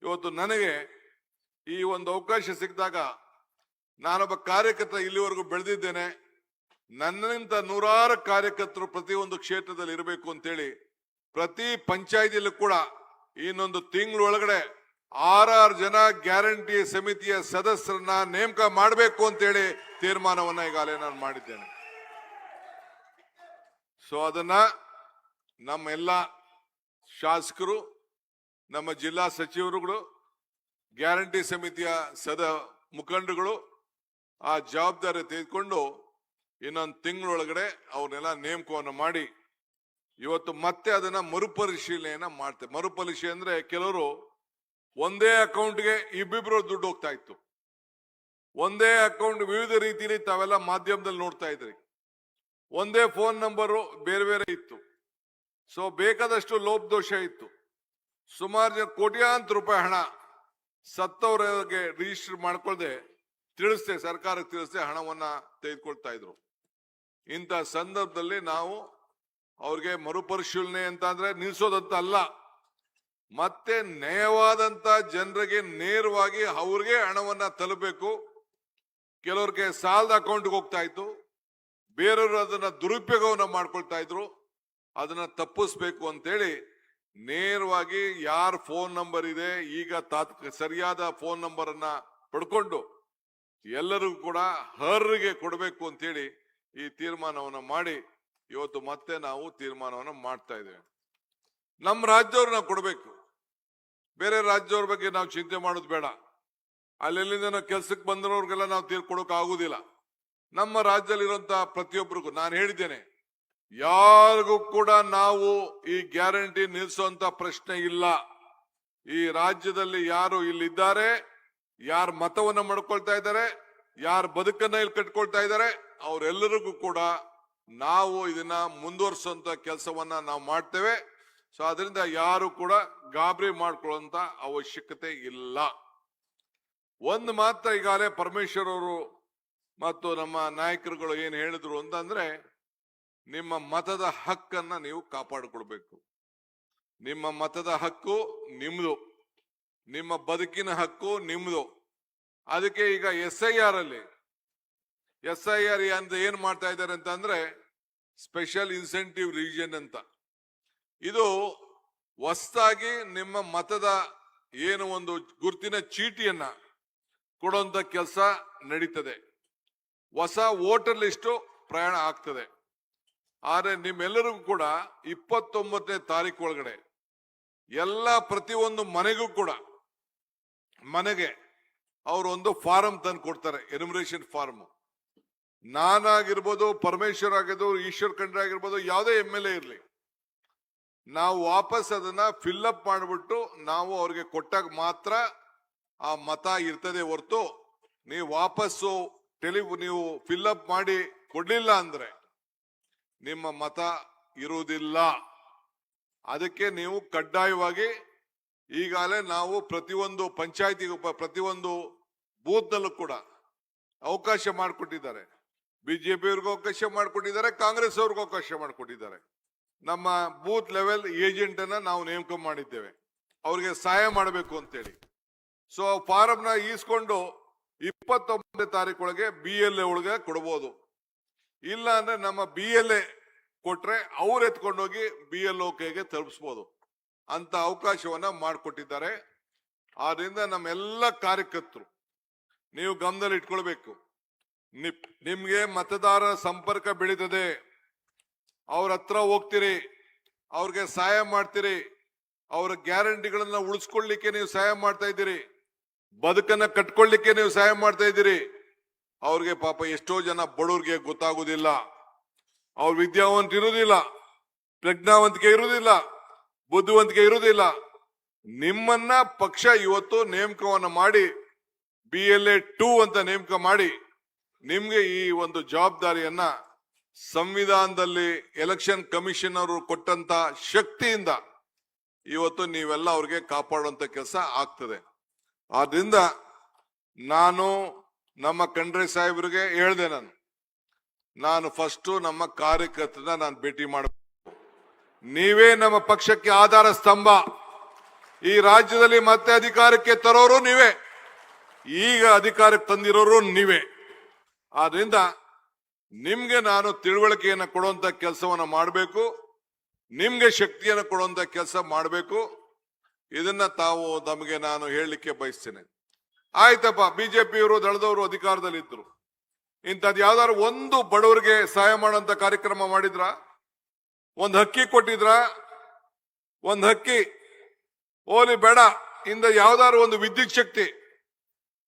ಇವತ್ತು ನನಗೆ ಈ ಒಂದು ಅವಕಾಶ ಸಿಕ್ಕಿದಾಗ ನಾನೊಬ್ಬ ಕಾರ್ಯಕರ್ತ ಇಲ್ಲಿವರೆಗೂ ಬೆಳೆದಿದ್ದೇನೆ. ನನ್ನಿಂದ ನೂರಾರು ಕಾರ್ಯಕರ್ತರು ಪ್ರತಿಯೊಂದು ಕ್ಷೇತ್ರದಲ್ಲಿ ಇರಬೇಕು ಅಂತೇಳಿ ಪ್ರತಿ ಪಂಚಾಯತಿಯಲ್ಲೂ ಕೂಡ ಇನ್ನೊಂದು ತಿಂಗಳೊಳಗಡೆ 6 ಜನ ಗ್ಯಾರಂಟಿ ಸಮಿತಿಯ ಸದಸ್ಯರನ್ನ ನೇಮಕ ಮಾಡಬೇಕು ಅಂತೇಳಿ ತೀರ್ಮಾನವನ್ನ ಈಗಾಗಲೇ ನಾನು ಮಾಡಿದ್ದೇನೆ. ಸೊ ಅದನ್ನ ನಮ್ಮೆಲ್ಲ ಶಾಸಕರು, ನಮ್ಮ ಜಿಲ್ಲಾ ಸಚಿವರುಗಳು, ಗ್ಯಾರಂಟಿ ಸಮಿತಿಯ ಮುಖಂಡರುಗಳು ಆ ಜವಾಬ್ದಾರಿ ತೆಗೆದುಕೊಂಡು ಇನ್ನೊಂದು ತಿಂಗಳೊಳಗಡೆ ಅವ್ರನ್ನೆಲ್ಲ ನೇಮಕವನ್ನು ಮಾಡಿ ಇವತ್ತು ಮತ್ತೆ ಅದನ್ನ ಮರುಪರಿಶೀಲನೆಯನ್ನ ಮಾಡ್ತೇವೆ. ಮರುಪರಿಶೀಲನೆ ಅಂದ್ರೆ ಕೆಲವರು ಒಂದೇ ಅಕೌಂಟ್ಗೆ ಇಬ್ಬಿಬ್ರು ದುಡ್ಡು ಹೋಗ್ತಾ ಇತ್ತು. ಒಂದೇ ಅಕೌಂಟ್ ವಿವಿಧ ರೀತಿಯಲ್ಲಿ ತಾವೆಲ್ಲ ಮಾಧ್ಯಮದಲ್ಲಿ ನೋಡ್ತಾ ಇದ್ರಿ. ಒಂದೇ ಫೋನ್ ನಂಬರು ಬೇರೆ ಬೇರೆ ಇತ್ತು. ಸೊ ಬೇಕಾದಷ್ಟು ಲೋಪದೋಷ ಇತ್ತು. ಸುಮಾರು ಕೋಟ್ಯಾಂತರ ರೂಪಾಯಿ ಹಣ ಸತ್ತವರಿಗೆ ರಿಜಿಸ್ಟರ್ ಮಾಡ್ಕೊಳ್ದೆ ತಿಳಿಸ್ದೆ, ಸರ್ಕಾರಕ್ಕೆ ತಿಳಿಸ್ದೆ ಹಣವನ್ನ ತೆಗೆದುಕೊಳ್ತಾ ಇದ್ರು. ಇಂಥ ಸಂದರ್ಭದಲ್ಲಿ ನಾವು ಅವ್ರಿಗೆ ಮರುಪರಿಶೀಲನೆ ಅಂತ ಅಂದ್ರೆ ನಿಲ್ಸೋದಂತ ಅಲ್ಲ, ಮತ್ತೆ ನ್ಯಾಯವಾದಂತ ಜನರಿಗೆ ನೇರವಾಗಿ ಅವ್ರಿಗೆ ಹಣವನ್ನ ತಲುಪಬೇಕು. ಕೆಲವ್ರಿಗೆ ಸಾಲದ ಅಕೌಂಟ್ಗೆ ಹೋಗ್ತಾ ಇತ್ತು, ಬೇರೆಯವರು ಅದನ್ನ ದುರುಪಯೋಗವನ್ನ ಮಾಡ್ಕೊಳ್ತಾ ಇದ್ರು. ಅದನ್ನ ತಪ್ಪಿಸ್ಬೇಕು ಅಂತೇಳಿ ನೇರವಾಗಿ ಯಾರ ಫೋನ್ ನಂಬರ್ ಇದೆ ಈಗ ಸರಿಯಾದ ಫೋನ್ ನಂಬರ್ ಅನ್ನ ಪಡ್ಕೊಂಡು ಎಲ್ಲರಿಗೂ ಕೂಡ ಅರ್ಹರಿಗೆ ಕೊಡಬೇಕು ಅಂತೇಳಿ ಈ ತೀರ್ಮಾನವನ್ನ ಮಾಡಿ ಇವತ್ತು ಮತ್ತೆ ನಾವು ತೀರ್ಮಾನವನ್ನ ಮಾಡ್ತಾ ಇದ್ದೇವೆ. ನಮ್ಮ ರಾಜ್ಯವ್ರು ನಾವು ಕೊಡಬೇಕು, ಬೇರೆ ರಾಜ್ಯವ್ರ ಬಗ್ಗೆ ನಾವು ಚಿಂತೆ ಮಾಡೋದು ಬೇಡ. ಅಲ್ಲೆಲ್ಲಿಂದ ನಾವು ಕೆಲ್ಸಕ್ಕೆ ಬಂದಿರೋರ್ಗೆಲ್ಲ ನಾವು ತೀರ್ಕೊಡೋಕೆ ಆಗುದಿಲ್ಲ. ನಮ್ಮ ರಾಜ್ಯದಲ್ಲಿರುವಂತಹ ಪ್ರತಿಯೊಬ್ಬರಿಗೂ ನಾನು ಹೇಳಿದ್ದೇನೆ, ಯಾರಿಗೂ ಕೂಡ ನಾವು ಈ ಗ್ಯಾರಂಟಿ ನಿಲ್ಲಿಸುವಂತ ಪ್ರಶ್ನೆ ಇಲ್ಲ. ಈ ರಾಜ್ಯದಲ್ಲಿ ಯಾರು ಇಲ್ಲಿದ್ದಾರೆ, ಯಾರು ಮತವನ್ನ ಮಾಡ್ಕೊಳ್ತಾ ಇದ್ದಾರೆ, ಯಾರು ಬದುಕನ್ನ ಇಲ್ಲಿ ಕಟ್ಕೊಳ್ತಾ ಇದ್ದಾರೆ, ಅವರೆಲ್ಲರಿಗೂ ಕೂಡ ನಾವು ಇದನ್ನ ಮುಂದುವರಿಸುವಂತ ಕೆಲಸವನ್ನ ನಾವು ಮಾಡ್ತೇವೆ. ಸೊ ಅದರಿಂದ ಯಾರು ಕೂಡ ಗಾಬರಿ ಮಾಡ್ಕೊಳ್ಳುವಂತ ಅವಶ್ಯಕತೆ ಇಲ್ಲ. ಒಂದು ಮಾತ್ರ ಈಗಾಗಲೇ ಪರಮೇಶ್ವರ್ ಅವರು ಮತ್ತು ನಮ್ಮ ನಾಯಕರುಗಳು ಏನ್ ಹೇಳಿದ್ರು ಅಂತಂದ್ರೆ, ನಿಮ್ಮ ಮತದ ಹಕ್ಕನ್ನ ನೀವು ಕಾಪಾಡಿಕೊಳ್ಬೇಕು. ನಿಮ್ಮ ಮತದ ಹಕ್ಕು ನಿಮ್ದು, ನಿಮ್ಮ ಬದುಕಿನ ಹಕ್ಕು ನಿಮ್ದು. ಅದಕ್ಕೆ ಈಗ SIR ಅಲ್ಲಿ SIR ಅಂತ ಏನ್ ಮಾಡ್ತಾ ಇದ್ದಾರೆ ಅಂತ ಅಂದ್ರೆ ಸ್ಪೆಷಲ್ ಇನ್ಸೆಂಟಿವ್ ರಿವಿಷನ್ ಅಂತ. ಇದು ಹೊಸದಾಗಿ ನಿಮ್ಮ ಮತದ ಏನು ಒಂದು ಗುರುತಿನ ಚೀಟಿಯನ್ನ ಕೊಡುವಂತ ಕೆಲಸ ನಡೀತದೆ. ಹೊಸ ವೋಟರ್ ಲಿಸ್ಟ್ ಪ್ರಯಾಣ ಆಗ್ತದೆ. ಆದ್ರೆ ನಿಮ್ಮೆಲ್ಲರಿಗೂ ಕೂಡ 29ನೇ ತಾರೀಕು ಒಳಗಡೆ ಎಲ್ಲ ಪ್ರತಿಯೊಂದು ಮನೆಗೂ ಕೂಡ ಮನೆಗೆ ಅವರು ಒಂದು ಫಾರಂ ತಂದು ಕೊಡ್ತಾರೆ, ಎನ್ಯುಮರೇಷನ್ ಫಾರ್ಮ್. ನಾನಾಗಿರ್ಬೋದು, ಪರಮೇಶ್ವರ್ ಆಗಿರ್ಬೋದು, ಈಶ್ವರ್ ಖಂಡ್ರೆ ಆಗಿರ್ಬೋದು, ಯಾವುದೇ MLA ಇರ್ಲಿ, ನಾವು ವಾಪಸ್ ಅದನ್ನ ಫಿಲ್ಅಪ್ ಮಾಡಿಬಿಟ್ಟು ನಾವು ಅವ್ರಿಗೆ ಕೊಟ್ಟಾಗ ಮಾತ್ರ ಆ ಮತ ಇರ್ತದೆ ಹೊರತು ನೀವು ವಾಪಸ್ಸು ನೀವು ಫಿಲ್ಅಪ್ ಮಾಡಿ ಕೊಡ್ಲಿಲ್ಲ ಅಂದ್ರೆ ನಿಮ್ಮ ಮತ ಇರುವುದಿಲ್ಲ. ಅದಕ್ಕೆ ನೀವು ಕಡ್ಡಾಯವಾಗಿ ಈಗಾಗಲೇ ನಾವು ಪ್ರತಿಯೊಂದು ಪಂಚಾಯತಿಗೂ ಪ್ರತಿಯೊಂದು ಬೂತ್ ನಲ್ಲೂ ಕೂಡ ಅವಕಾಶ ಮಾಡಿಕೊಟ್ಟಿದ್ದಾರೆ. BJP ಅವ್ರಿಗೂ ಅವಕಾಶ ಮಾಡಿಕೊಟ್ಟಿದ್ದಾರೆ, ಕಾಂಗ್ರೆಸ್ ಅವ್ರಿಗೂ ಅವಕಾಶ ಮಾಡಿಕೊಟ್ಟಿದ್ದಾರೆ. ನಮ್ಮ ಬೂತ್ ಲೆವೆಲ್ ಏಜೆಂಟ್ ಅನ್ನ ನಾವು ನೇಮಕ ಮಾಡಿದ್ದೇವೆ, ಅವ್ರಿಗೆ ಸಹಾಯ ಮಾಡಬೇಕು ಅಂತೇಳಿ. ಸೊ ಫಾರಂ ನ ಈಸ್ಕೊಂಡು 29ನೇ ತಾರೀಕು ಒಳಗೆ BLA ಒಳಗೆ ಕೊಡಬಹುದು. ಇಲ್ಲ ಅಂದ್ರೆ ನಮ್ಮ BLA ಕೊಟ್ರೆ ಅವ್ರು ಎತ್ಕೊಂಡೋಗಿ BLO ಕೈಗೆ ತಲುಪಿಸಬಹುದು ಅಂತ ಅವಕಾಶವನ್ನ ಮಾಡಿಕೊಟ್ಟಿದ್ದಾರೆ. ಆದ್ರಿಂದ ನಮ್ಮೆಲ್ಲ ಕಾರ್ಯಕರ್ತರು ನೀವು ಗಮನದಲ್ಲಿ ಇಟ್ಕೊಳ್ಬೇಕು. ನಿಮ್ಗೆ ಮತದಾರರ ಸಂಪರ್ಕ ಬೆಳೀತದೆ, ಅವ್ರ ಹತ್ರ ಹೋಗ್ತೀರಿ, ಅವ್ರಿಗೆ ಸಹಾಯ ಮಾಡ್ತೀರಿ, ಅವರ ಗ್ಯಾರಂಟಿಗಳನ್ನ ಉಳಿಸ್ಕೊಳ್ಳಿಕ್ಕೆ ನೀವು ಸಹಾಯ ಮಾಡ್ತಾ ಇದ್ದೀರಿ, ಬದುಕನ್ನ ಕಟ್ಕೊಳ್ಳಿಕ್ಕೆ ನೀವು ಸಹಾಯ ಮಾಡ್ತಾ ಇದ್ದೀರಿ. ಅವ್ರಿಗೆ ಪಾಪ ಎಷ್ಟೋ ಜನ ಬಡವ್ರಿಗೆ ಗೊತ್ತಾಗುದಿಲ್ಲ, ಅವ್ರ ವಿದ್ಯಾವಂತ ಇರುವುದಿಲ್ಲ, ಪ್ರಜ್ಞಾವಂತಿಕೆ ಇರುವುದಿಲ್ಲ, ಬುದ್ಧಿವಂತಿಕೆ ಇರುವುದಿಲ್ಲ. ನಿಮ್ಮನ್ನ ಪಕ್ಷ ಇವತ್ತು ನೇಮಕವನ್ನ ಮಾಡಿ BLA 2 ಅಂತ ನೇಮಕ ಮಾಡಿ ನಿಮ್ಗೆ ಈ ಒಂದು ಜವಾಬ್ದಾರಿಯನ್ನ ಸಂವಿಧಾನದಲ್ಲಿ ಎಲೆಕ್ಷನ್ ಕಮಿಷನ್ ಅವರು ಕೊಟ್ಟಂತ ಶಕ್ತಿಯಿಂದ ಇವತ್ತು ನೀವೆಲ್ಲ ಅವ್ರಿಗೆ ಕಾಪಾಡುವಂತ ಕೆಲಸ ಆಗ್ತದೆ. ಆದ್ರಿಂದ ನಾನು ನಮ್ಮ ಖಂಡ್ರೆ ಸಾಹೇಬ್ರಿಗೆ ಹೇಳ್ದೆ, ನಾನು ಫಸ್ಟ್ ನಮ್ಮ ಕಾರ್ಯಕರ್ತರನ್ನ ನಾನು ಭೇಟಿ ಮಾಡಬೇಕು. ನೀವೇ ನಮ್ಮ ಪಕ್ಷಕ್ಕೆ ಆಧಾರ ಸ್ತಂಭ. ಈ ರಾಜ್ಯದಲ್ಲಿ ಮತ್ತೆ ಅಧಿಕಾರಕ್ಕೆ ತರೋರು ನೀವೇ, ಈಗ ಅಧಿಕಾರಕ್ಕೆ ತಂದಿರೋರು ನೀವೇ. ಆದ್ರಿಂದ ನಿಮ್ಗೆ ನಾನು ತಿಳುವಳಿಕೆಯನ್ನು ಕೊಡುವಂತ ಕೆಲಸವನ್ನ ಮಾಡಬೇಕು, ನಿಮ್ಗೆ ಶಕ್ತಿಯನ್ನು ಕೊಡುವಂತ ಕೆಲಸ ಮಾಡಬೇಕು. ಇದನ್ನ ತಾವು ನಮಗೆ ನಾನು ಹೇಳಲಿಕ್ಕೆ ಬಯಸ್ತೇನೆ. ಆಯ್ತಪ್ಪ, ಬಿಜೆಪಿಯವರು ದಳದವರು ಅಧಿಕಾರದಲ್ಲಿ ಇದ್ರು, ಇಂಥದ್ದು ಯಾವ್ದಾದ್ರು ಒಂದು ಬಡವರಿಗೆ ಸಹಾಯ ಮಾಡುವಂತ ಕಾರ್ಯಕ್ರಮ ಮಾಡಿದ್ರ? ಒಂದ್ ಹಕ್ಕಿ ಕೊಟ್ಟಿದ್ರ? ಒಂದ್ ಹಕ್ಕಿ ಓಲಿ ಬೇಡ, ಇಂದ ಯಾವ್ದಾದ್ರು ಒಂದು ವಿದ್ಯುತ್ ಶಕ್ತಿ.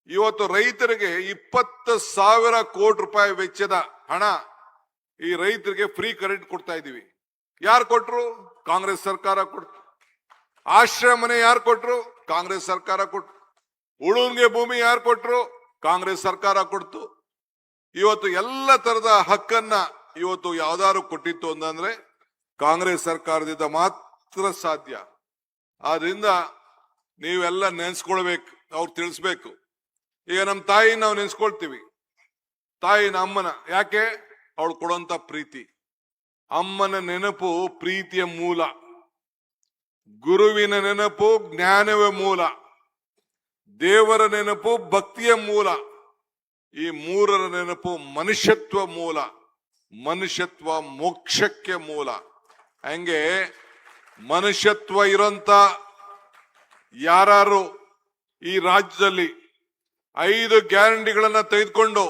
ಇವತ್ತು ರೈತರಿಗೆ 20,000 ಕೋಟಿ ರೂಪಾಯಿ ವೆಚ್ಚದ ಹಣ ಈ ರೈತರಿಗೆ ಫ್ರೀ ಕರೆಂಟ್ ಕೊಡ್ತಾ ಇದೀವಿ. ಯಾರು ಕೊಟ್ರು? ಕಾಂಗ್ರೆಸ್ ಸರ್ಕಾರ ಕೊಟ್ರು. ಆಶ್ರಯ ಮನೆ ಯಾರು ಕೊಟ್ರು? ಕಾಂಗ್ರೆಸ್ ಸರ್ಕಾರ ಕೊಟ್ರು. ಉಳುನ್ಗೆ ಭೂಮಿ ಯಾರು ಕೊಟ್ರು? ಕಾಂಗ್ರೆಸ್ ಸರ್ಕಾರ ಕೊಡ್ತು. ಇವತ್ತು ಎಲ್ಲ ತರದ ಹಕ್ಕನ್ನ ಇವತ್ತು ಯಾವ್ದಾದ್ರು ಕೊಟ್ಟಿತ್ತು ಅಂತಂದ್ರೆ ಕಾಂಗ್ರೆಸ್ ಸರ್ಕಾರದಿಂದ ಮಾತ್ರ ಸಾಧ್ಯ. ಆದ್ರಿಂದ ನೀವೆಲ್ಲ ನೆನ್ಸ್ಕೊಳ್ಬೇಕು, ಅವ್ರು ತಿಳಿಸ್ಬೇಕು. ಈಗ ನಮ್ಮ ತಾಯಿ ನಾವು ನೆನ್ಸ್ಕೊಳ್ತೀವಿ, ತಾಯಿನ ಅಮ್ಮನ. ಯಾಕೆ? ಅವಳು ಕೊಡುವಂತ ಪ್ರೀತಿ. ಅಮ್ಮನ ನೆನಪು ಪ್ರೀತಿಯ ಮೂಲ, ಗುರುವಿನ ನೆನಪು ಜ್ಞಾನವೇ ಮೂಲ, ದೇವರ ನೆನಪು ಭಕ್ತಿಯ ಮೂಲ, ಈ ಮೂರರ ನೆನಪು ಮನುಷ್ಯತ್ವ ಮೂಲ, ಮನುಷ್ಯತ್ವ ಮೋಕ್ಷಕ್ಕೆ ಮೂಲ. ಹಂಗೆ ಮನುಷ್ಯತ್ವ ಇರೋಂತ ಯಾರು ಈ ರಾಜ್ಯದಲ್ಲಿ 5 ಗ್ಯಾರಂಟಿಗಳನ್ನ ತೆಗೆದುಕೊಂಡು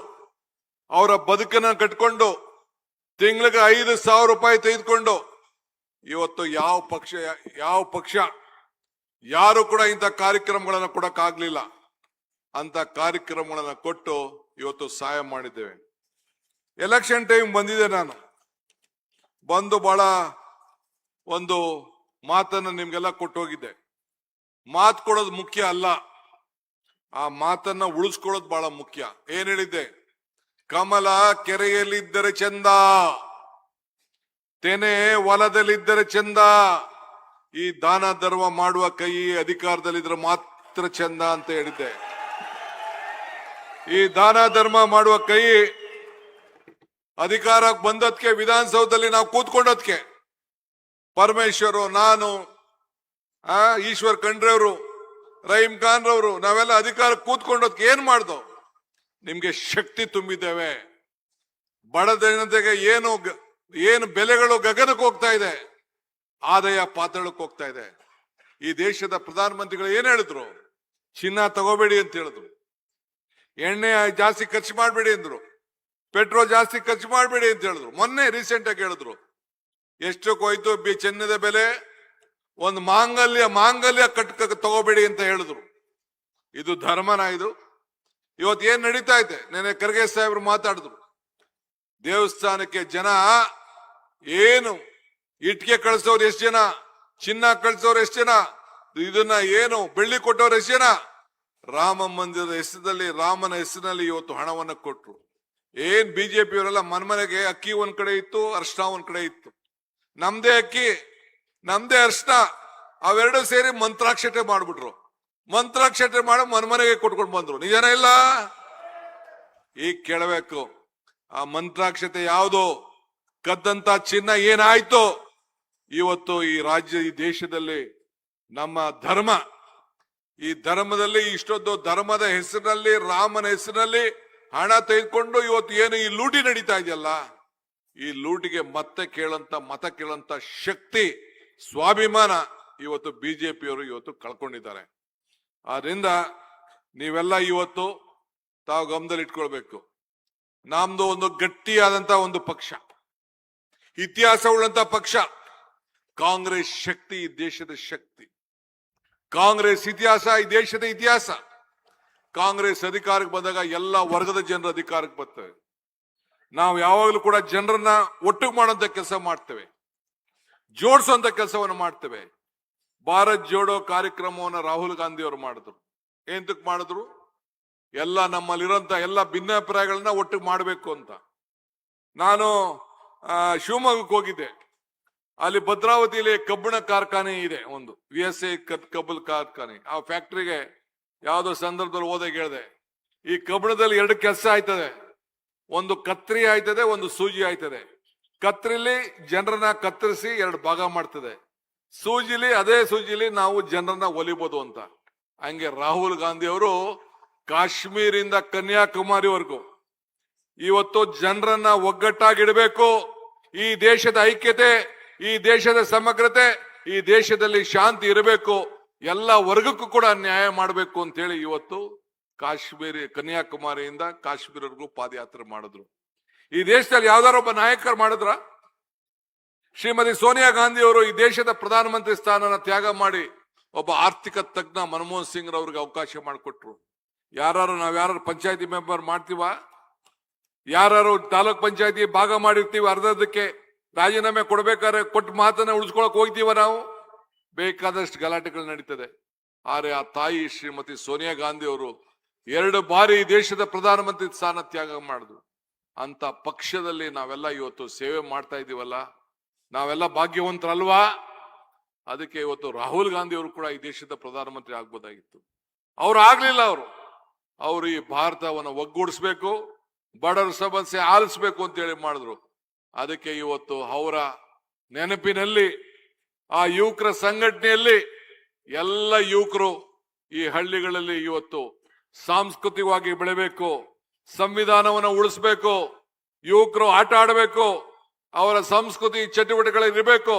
ಅವರ ಬದುಕನ್ನ ಕಟ್ಕೊಂಡು ತಿಂಗಳಿಗೆ 5,000 ರೂಪಾಯಿ ತೆಗೆದುಕೊಂಡು ಇವತ್ತು ಯಾವ ಪಕ್ಷ ಯಾರು ಕೂಡ ಇಂಥ ಕಾರ್ಯಕ್ರಮಗಳನ್ನ ಕೊಡಕ್ಕಾಗ್ಲಿಲ್ಲ. ಅಂತ ಕಾರ್ಯಕ್ರಮಗಳನ್ನ ಕೊಟ್ಟು ಇವತ್ತು ಸಹಾಯ ಮಾಡಿದ್ದೇವೆ. ಎಲೆಕ್ಷನ್ ಟೈಮ್ ಬಂದಿದೆ, ನಾನು ಬಂದು ಬಹಳ ಒಂದು ಮಾತನ್ನ ನಿಮ್ಗೆಲ್ಲ ಕೊಟ್ಟು ಹೋಗಿದ್ದೆ. ಮಾತು ಕೊಡೋದು ಮುಖ್ಯ ಅಲ್ಲ, ಆ ಮಾತನ್ನ ಉಳಿಸ್ಕೊಳ್ಳೋದು ಬಹಳ ಮುಖ್ಯ. ಏನ್ ಹೇಳಿದ್ದೆ? ಕಮಲ ಕೆರೆಯಲ್ಲಿದ್ದರೆ ಚಂದ, ತೆನೆ ಹೊಲದಲ್ಲಿದ್ದರೆ ಚಂದ, ಈ ದಾನ ಧರ್ಮ ಮಾಡುವ ಕೈ ಅಧಿಕಾರದಲ್ಲಿದ್ರೆ ಮಾತ್ರ ಚಂದ ಅಂತ ಹೇಳಿದ್ದೆ. ಈ ದಾನ ಧರ್ಮ ಮಾಡುವ ಕೈ ಅಧಿಕಾರಕ್ಕೆ ಬಂದದ್ಕೆ, ವಿಧಾನಸೌಧದಲ್ಲಿ ನಾವು ಕೂತ್ಕೊಂಡದ್ಕೆ ಪರಮೇಶ್ವರು, ನಾನು, ಈಶ್ವರ್ ಖಂಡ್ರೆ ಅವರು, ರಹೀಂ ಖಾನ್ ರವರು, ನಾವೆಲ್ಲ ಅಧಿಕಾರ ಕೂತ್ಕೊಂಡೋದಕ್ಕೆ ಏನ್ ಮಾಡ್ದೋ? ನಿಮ್ಗೆ ಶಕ್ತಿ ತುಂಬಿದ್ದೇವೆ. ಬಡ ಜನತೆಗೆ ಏನು ಬೆಲೆಗಳು ಗಗನಕ್ಕೆ ಹೋಗ್ತಾ ಇದೆ, ಆದಾಯ ಪಾತಾಳಕ್ಕೆ ಹೋಗ್ತಾ ಇದೆ. ಈ ದೇಶದ ಪ್ರಧಾನಮಂತ್ರಿಗಳು ಏನ್ ಹೇಳಿದ್ರು? ಚಿನ್ನ ತಗೋಬೇಡಿ ಅಂತ ಹೇಳಿದ್ರು, ಎಣ್ಣೆ ಜಾಸ್ತಿ ಖರ್ಚು ಮಾಡಬೇಡಿ ಅಂದ್ರು, ಪೆಟ್ರೋಲ್ ಜಾಸ್ತಿ ಖರ್ಚು ಮಾಡಬೇಡಿ ಅಂತ ಹೇಳಿದ್ರು. ಮೊನ್ನೆ ರೀಸೆಂಟ್ ಆಗಿ ಹೇಳಿದ್ರು, ಎಷ್ಟಕ್ಕೆ ಹೋಯ್ತು ಚಿನ್ನದ ಬೆಲೆ? ಒಂದು ಮಾಂಗಲ್ಯ ತಗೋಬೇಡಿ ಅಂತ ಹೇಳಿದ್ರು. ಇದು ಧರ್ಮನ? ಇದು ಇವತ್ತು ಏನ್ ನಡೀತಾ ಇದೆ? ನೆನೆ ಖರ್ಗೆ ಸಾಹೇಬ್ರು ಮಾತಾಡಿದ್ರು, ದೇವಸ್ಥಾನಕ್ಕೆ ಜನ ಏನು ಇಟ್ಕೆ ಕಳಿಸೋರು ಎಷ್ಟು ಜನ, ಚಿನ್ನ ಕಳಿಸೋರು ಎಷ್ಟು ಜನ, ಇದನ್ನ ಏನು ಬೆಳ್ಳಿ ಕೊಟ್ಟವ್ರು ಎಷ್ಟು ಜನ? ರಾಮ ಮಂದಿರದ ಹೆಸರಿನಲ್ಲಿ, ರಾಮನ ಹೆಸರಿನಲ್ಲಿ ಇವತ್ತು ಹಣವನ್ನ ಕೊಟ್ರು. ಏನ್ ಬಿಜೆಪಿಯವರೆಲ್ಲ ಮನೆಗೆ ಅಕ್ಕಿ ಒಂದ್ ಕಡೆ ಇತ್ತು, ಅರ್ಶನ ಒಂದ್ ಕಡೆ ಇತ್ತು. ನಮ್ದೇ ಅಕ್ಕಿ ನಮ್ದೇ ಅರ್ಶನ, ಅವೆರಡು ಸೇರಿ ಮಂತ್ರಾಕ್ಷತೆ ಮಾಡ್ಬಿಟ್ರು. ಮಂತ್ರಾಕ್ಷತೆ ಮಾಡಿ ಮನೆಗೆ ಕೊಟ್ಕೊಂಡು ಬಂದ್ರು. ನಿಜನ ಇಲ್ಲ? ಈಗ ಕೇಳಬೇಕು, ಆ ಮಂತ್ರಾಕ್ಷತೆ ಯಾವುದು? ಕದ್ದಂತ ಚಿನ್ನ ಏನಾಯ್ತು? ಇವತ್ತು ಈ ರಾಜ್ಯ, ಈ ದೇಶದಲ್ಲಿ ನಮ್ಮ ಧರ್ಮ, ಈ ಧರ್ಮದಲ್ಲಿ ಇಷ್ಟೊಂದು ಧರ್ಮದ ಹೆಸರಿನಲ್ಲಿ, ರಾಮನ ಹೆಸರಿನಲ್ಲಿ ಹಣ ತೆಗೆದುಕೊಂಡು ಇವತ್ತು ಏನು ಈ ಲೂಟಿ ನಡೀತಾ ಇದೆಯಲ್ಲ, ಈ ಲೂಟಿಗೆ ಮತ ಕೇಳಂತ ಶಕ್ತಿ, ಸ್ವಾಭಿಮಾನ ಇವತ್ತು ಬಿಜೆಪಿಯವರು ಇವತ್ತು ಕಳ್ಕೊಂಡಿದ್ದಾರೆ. ಆದ್ರಿಂದ ನೀವೆಲ್ಲ ಇವತ್ತು ತಾವು ಗಮನದಲ್ಲಿ ಇಟ್ಕೊಳ್ಬೇಕು. ನಮ್ದು ಒಂದು ಗಟ್ಟಿಯಾದಂತ ಒಂದು ಪಕ್ಷ, ಇತಿಹಾಸ ಉಳ್ಳಂತ ಪಕ್ಷ ಕಾಂಗ್ರೆಸ್. ಶಕ್ತಿ ಈ ದೇಶದ ಶಕ್ತಿ, ಕಾಂಗ್ರೆಸ್ ಇತಿಹಾಸ ಈ ದೇಶದ ಇತಿಹಾಸ. ಕಾಂಗ್ರೆಸ್ ಅಧಿಕಾರಕ್ಕೆ ಬಂದಾಗ ಎಲ್ಲ ವರ್ಗದ ಜನರ ಅಧಿಕಾರಕ್ಕೆ ಬರ್ತವೆ. ನಾವು ಯಾವಾಗಲೂ ಕೂಡ ಜನರನ್ನ ಒಟ್ಟಿಗೆ ಮಾಡುವಂತ ಕೆಲಸ ಮಾಡ್ತೇವೆ, ಜೋಡಿಸುವಂತ ಕೆಲಸವನ್ನು ಮಾಡ್ತೇವೆ. ಭಾರತ್ ಜೋಡೋ ಕಾರ್ಯಕ್ರಮವನ್ನು ರಾಹುಲ್ ಗಾಂಧಿ ಅವರು ಮಾಡಿದ್ರು. ಎಂತಕ್ ಮಾಡಿದ್ರು? ಎಲ್ಲ ನಮ್ಮಲ್ಲಿರೋಂತ ಎಲ್ಲ ಭಿನ್ನಾಭಿಪ್ರಾಯಗಳನ್ನ ಒಟ್ಟಿಗೆ ಮಾಡಬೇಕು ಅಂತ. ನಾನು ಶಿವಮೊಗ್ಗಕ್ಕೆ ಹೋಗಿದ್ದೆ. ಅಲ್ಲಿ ಭದ್ರಾವತಿಯಲ್ಲಿ ಕಬ್ಬಿಣ ಕಾರ್ಖಾನೆ ಇದೆ, ಒಂದು VSA ಕಬ್ಬಲ್ ಕಾರ್ಖಾನೆ. ಆ ಫ್ಯಾಕ್ಟ್ರಿಗೆ ಯಾವುದೋ ಸಂದರ್ಭದಲ್ಲಿ ಹೋದಾಗ ಹೇಳಿದೆ, ಈ ಕಬ್ಬಿಣದಲ್ಲಿ 2 ಕೆಲಸ ಆಯ್ತದೆ, ಒಂದು ಕತ್ರಿ ಆಯ್ತದೆ, ಒಂದು ಸೂಜಿ ಆಯ್ತದೆ. ಕತ್ರಿಲಿ ಜನರನ್ನ ಕತ್ತರಿಸಿ 2 ಭಾಗ ಮಾಡ್ತದೆ, ಅದೇ ಸೂಜಿಲಿ ನಾವು ಜನರನ್ನ ಒಲಿಬಹುದು ಅಂತ. ಹಂಗೆ ರಾಹುಲ್ ಗಾಂಧಿ ಅವರು ಕಾಶ್ಮೀರಿಂದ ಕನ್ಯಾಕುಮಾರಿವರೆಗೂ ಇವತ್ತು ಜನರನ್ನ ಒಗ್ಗಟ್ಟಾಗಿಡಬೇಕು. ಈ ದೇಶದ ಐಕ್ಯತೆ, ಈ ದೇಶದ ಸಮಗ್ರತೆ, ಈ ದೇಶದಲ್ಲಿ ಶಾಂತಿ ಇರಬೇಕು. ಎಲ್ಲ ವರ್ಗಕ್ಕೂ ಕೂಡ ನ್ಯಾಯ ಮಾಡಬೇಕು ಅಂತ ಹೇಳಿ ಇವತ್ತು ಕನ್ಯಾಕುಮಾರಿಯಿಂದ ಕಾಶ್ಮೀರವರೆಗೂ ಪಾದಯಾತ್ರೆ ಮಾಡಿದ್ರು. ಈ ದೇಶದಲ್ಲಿ ಯಾವ್ದಾರ ಒಬ್ಬ ನಾಯಕರು ಮಾಡಿದ್ರ? ಶ್ರೀಮತಿ ಸೋನಿಯಾ ಗಾಂಧಿ ಅವರು ಈ ದೇಶದ ಪ್ರಧಾನಮಂತ್ರಿ ಸ್ಥಾನನ ತ್ಯಾಗ ಮಾಡಿ ಒಬ್ಬ ಆರ್ಥಿಕ ತಜ್ಞ ಮನಮೋಹನ್ ಸಿಂಗ್ ರವ್ರಿಗೆ ಅವಕಾಶ ಮಾಡಿಕೊಟ್ರು. ನಾವ್ಯಾರು ಪಂಚಾಯತಿ ಮೆಂಬರ್ ಮಾಡ್ತೀವ? ಯಾರು ತಾಲೂಕ್ ಪಂಚಾಯತಿ ಭಾಗ ಮಾಡಿರ್ತೀವಿ, ಅರ್ಧಕ್ಕೆ ರಾಜೀನಾಮೆ ಕೊಡ್ಬೇಕಾದ್ರೆ ಕೊಟ್ಟ ಮಾತನ್ನ ಉಳಿಸ್ಕೊಳಕ್ ಹೋಗ್ತೀವ ನಾವು? ಬೇಕಾದಷ್ಟು ಗಲಾಟೆಗಳು ನಡೀತದೆ. ಆದ್ರೆ ಆ ತಾಯಿ ಶ್ರೀಮತಿ ಸೋನಿಯಾ ಗಾಂಧಿ ಅವರು 2 ಬಾರಿ ದೇಶದ ಪ್ರಧಾನಮಂತ್ರಿ ಸ್ಥಾನ ತ್ಯಾಗ ಮಾಡಿದ್ರು. ಅಂತ ಪಕ್ಷದಲ್ಲಿ ನಾವೆಲ್ಲ ಇವತ್ತು ಸೇವೆ ಮಾಡ್ತಾ ಇದೀವಲ್ಲ, ನಾವೆಲ್ಲ ಭಾಗ್ಯವಂತರಲ್ವಾ? ಅದಕ್ಕೆ ಇವತ್ತು ರಾಹುಲ್ ಗಾಂಧಿ ಅವರು ಕೂಡ ಈ ದೇಶದ ಪ್ರಧಾನಮಂತ್ರಿ ಆಗ್ಬೋದಾಗಿತ್ತು. ಅವ್ರು ಆಗ್ಲಿಲ್ಲ. ಅವರು ಈ ಭಾರತವನ್ನು ಒಗ್ಗೂಡಿಸ್ಬೇಕು, ಬಡವರ ಸಮಸ್ಯೆ ಆಲಿಸ್ಬೇಕು ಅಂತ ಹೇಳಿ ಮಾಡಿದ್ರು. ಅದಕ್ಕೆ ಇವತ್ತು ಅವರ ನೆನಪಿನಲ್ಲಿ ಆ ಯುವಕರ ಸಂಘಟನೆಯಲ್ಲಿ ಎಲ್ಲ ಯುವಕರು ಈ ಹಳ್ಳಿಗಳಲ್ಲಿ ಇವತ್ತು ಸಾಂಸ್ಕೃತಿಕವಾಗಿ ಬೆಳೆಬೇಕು, ಸಂವಿಧಾನವನ್ನು ಉಳಿಸ್ಬೇಕು, ಯುವಕರು ಆಟ ಆಡಬೇಕು, ಅವರ ಸಂಸ್ಕೃತಿ ಚಟುವಟಿಕೆಗಳಿರಬೇಕು,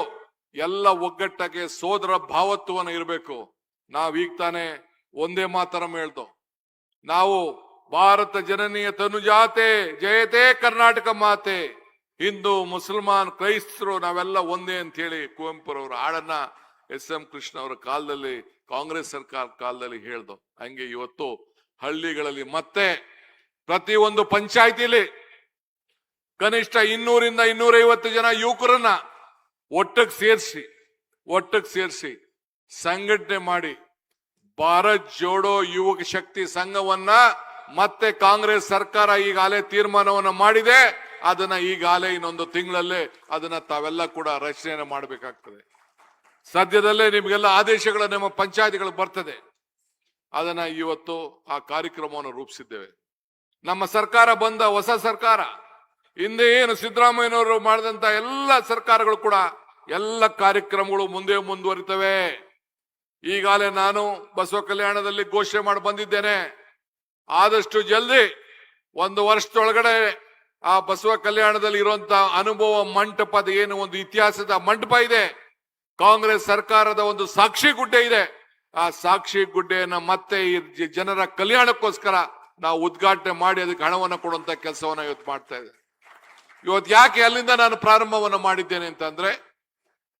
ಎಲ್ಲ ಒಗ್ಗಟ್ಟಾಗಿ ಸೋದರ ಭಾವತ್ವವನ್ನು ಇರಬೇಕು. ನಾವೀಗ ತಾನೇ ಒಂದೇ ಮಾತರಂ ಹೇಳ್ದೋ, ನಾವು ಭಾರತ ಜನನೀಯ ತನುಜಾತೆ ಜಯತೆ ಕರ್ನಾಟಕ ಮಾತೆ, ಹಿಂದೂ ಮುಸಲ್ಮಾನ್ ಕ್ರೈಸ್ತರು ನಾವೆಲ್ಲ ಒಂದೇ ಅಂತ ಹೇಳಿ ಕುವೆಂಪುರವರ ಹಾಡನ್ನ ಎಸ್.ಎಂ. ಕೃಷ್ಣ ಅವರ ಕಾಲದಲ್ಲಿ, ಕಾಂಗ್ರೆಸ್ ಸರ್ಕಾರ ಕಾಲದಲ್ಲಿ ಹೇಳ್ದೋ. ಹಂಗೆ ಇವತ್ತು ಹಳ್ಳಿಗಳಲ್ಲಿ ಮತ್ತೆ ಪ್ರತಿಯೊಂದು ಪಂಚಾಯಿತಿಲಿ ಕನಿಷ್ಠ 200ರಿಂದ 250 ಜನ ಯುವಕರನ್ನ ಒಟ್ಟಿಗೆ ಸೇರಿಸಿ ಸಂಘಟನೆ ಮಾಡಿ ಭಾರತ್ ಜೋಡೋ ಯುವಕ ಶಕ್ತಿ ಸಂಘವನ್ನ ಮತ್ತೆ ಕಾಂಗ್ರೆಸ್ ಸರ್ಕಾರ ಈಗಾಗಲೇ ತೀರ್ಮಾನವನ್ನ ಮಾಡಿದೆ. ಅದನ್ನ ಈಗಾಗಲೇ ಇನ್ನೊಂದು ತಿಂಗಳಲ್ಲೇ ಅದನ್ನ ತಾವೆಲ್ಲ ಕೂಡ ರಚನೆ ಮಾಡಬೇಕಾಗ್ತದೆ. ಸದ್ಯದಲ್ಲೇ ನಿಮಗೆಲ್ಲ ಆದೇಶಗಳು ನಮ್ಮ ಪಂಚಾಯತಿಗಳು ಬರ್ತದೆ. ಅದನ್ನ ಇವತ್ತು ಆ ಕಾರ್ಯಕ್ರಮವನ್ನು ರೂಪಿಸಿದ್ದೇವೆ. ನಮ್ಮ ಸರ್ಕಾರ ಬಂದ ಹೊಸ ಸರ್ಕಾರ, ಹಿಂದೆ ಏನು ಸಿದ್ದರಾಮಯ್ಯನವರು ಮಾಡಿದಂತ ಎಲ್ಲ ಸರ್ಕಾರಗಳು ಕೂಡ ಎಲ್ಲ ಕಾರ್ಯಕ್ರಮಗಳು ಮುಂದೆ ಮುಂದುವರಿತವೆ. ಈಗಾಗಲೇ ನಾನು ಬಸವ ಕಲ್ಯಾಣದಲ್ಲಿ ಘೋಷಣೆ ಮಾಡಿ ಬಂದಿದ್ದೇನೆ, ಆದಷ್ಟು ಜಲ್ದಿ 1 ವರ್ಷದೊಳಗಡೆ ಆ ಬಸವ ಕಲ್ಯಾಣದಲ್ಲಿ ಇರುವಂತಹ ಅನುಭವ ಮಂಟಪದ ಏನು ಒಂದು ಇತಿಹಾಸದ ಮಂಟಪ ಇದೆ, ಕಾಂಗ್ರೆಸ್ ಸರ್ಕಾರದ ಒಂದು ಸಾಕ್ಷಿ ಗುಡ್ಡೆ ಇದೆ, ಆ ಸಾಕ್ಷಿ ಗುಡ್ಡೆಯನ್ನ ಮತ್ತೆ ಈ ಜನರ ಕಲ್ಯಾಣಕ್ಕೋಸ್ಕರ ನಾವು ಉದ್ಘಾಟನೆ ಮಾಡಿ ಅದಕ್ಕೆ ಹಣವನ್ನು ಕೊಡುವಂತ ಕೆಲಸವನ್ನ ಇವತ್ತು ಮಾಡ್ತಾ ಇದೆ. ಇವತ್ತು ಯಾಕೆ ಅಲ್ಲಿಂದ ನಾನು ಪ್ರಾರಂಭವನ್ನು ಮಾಡಿದ್ದೇನೆ ಅಂತಂದ್ರೆ,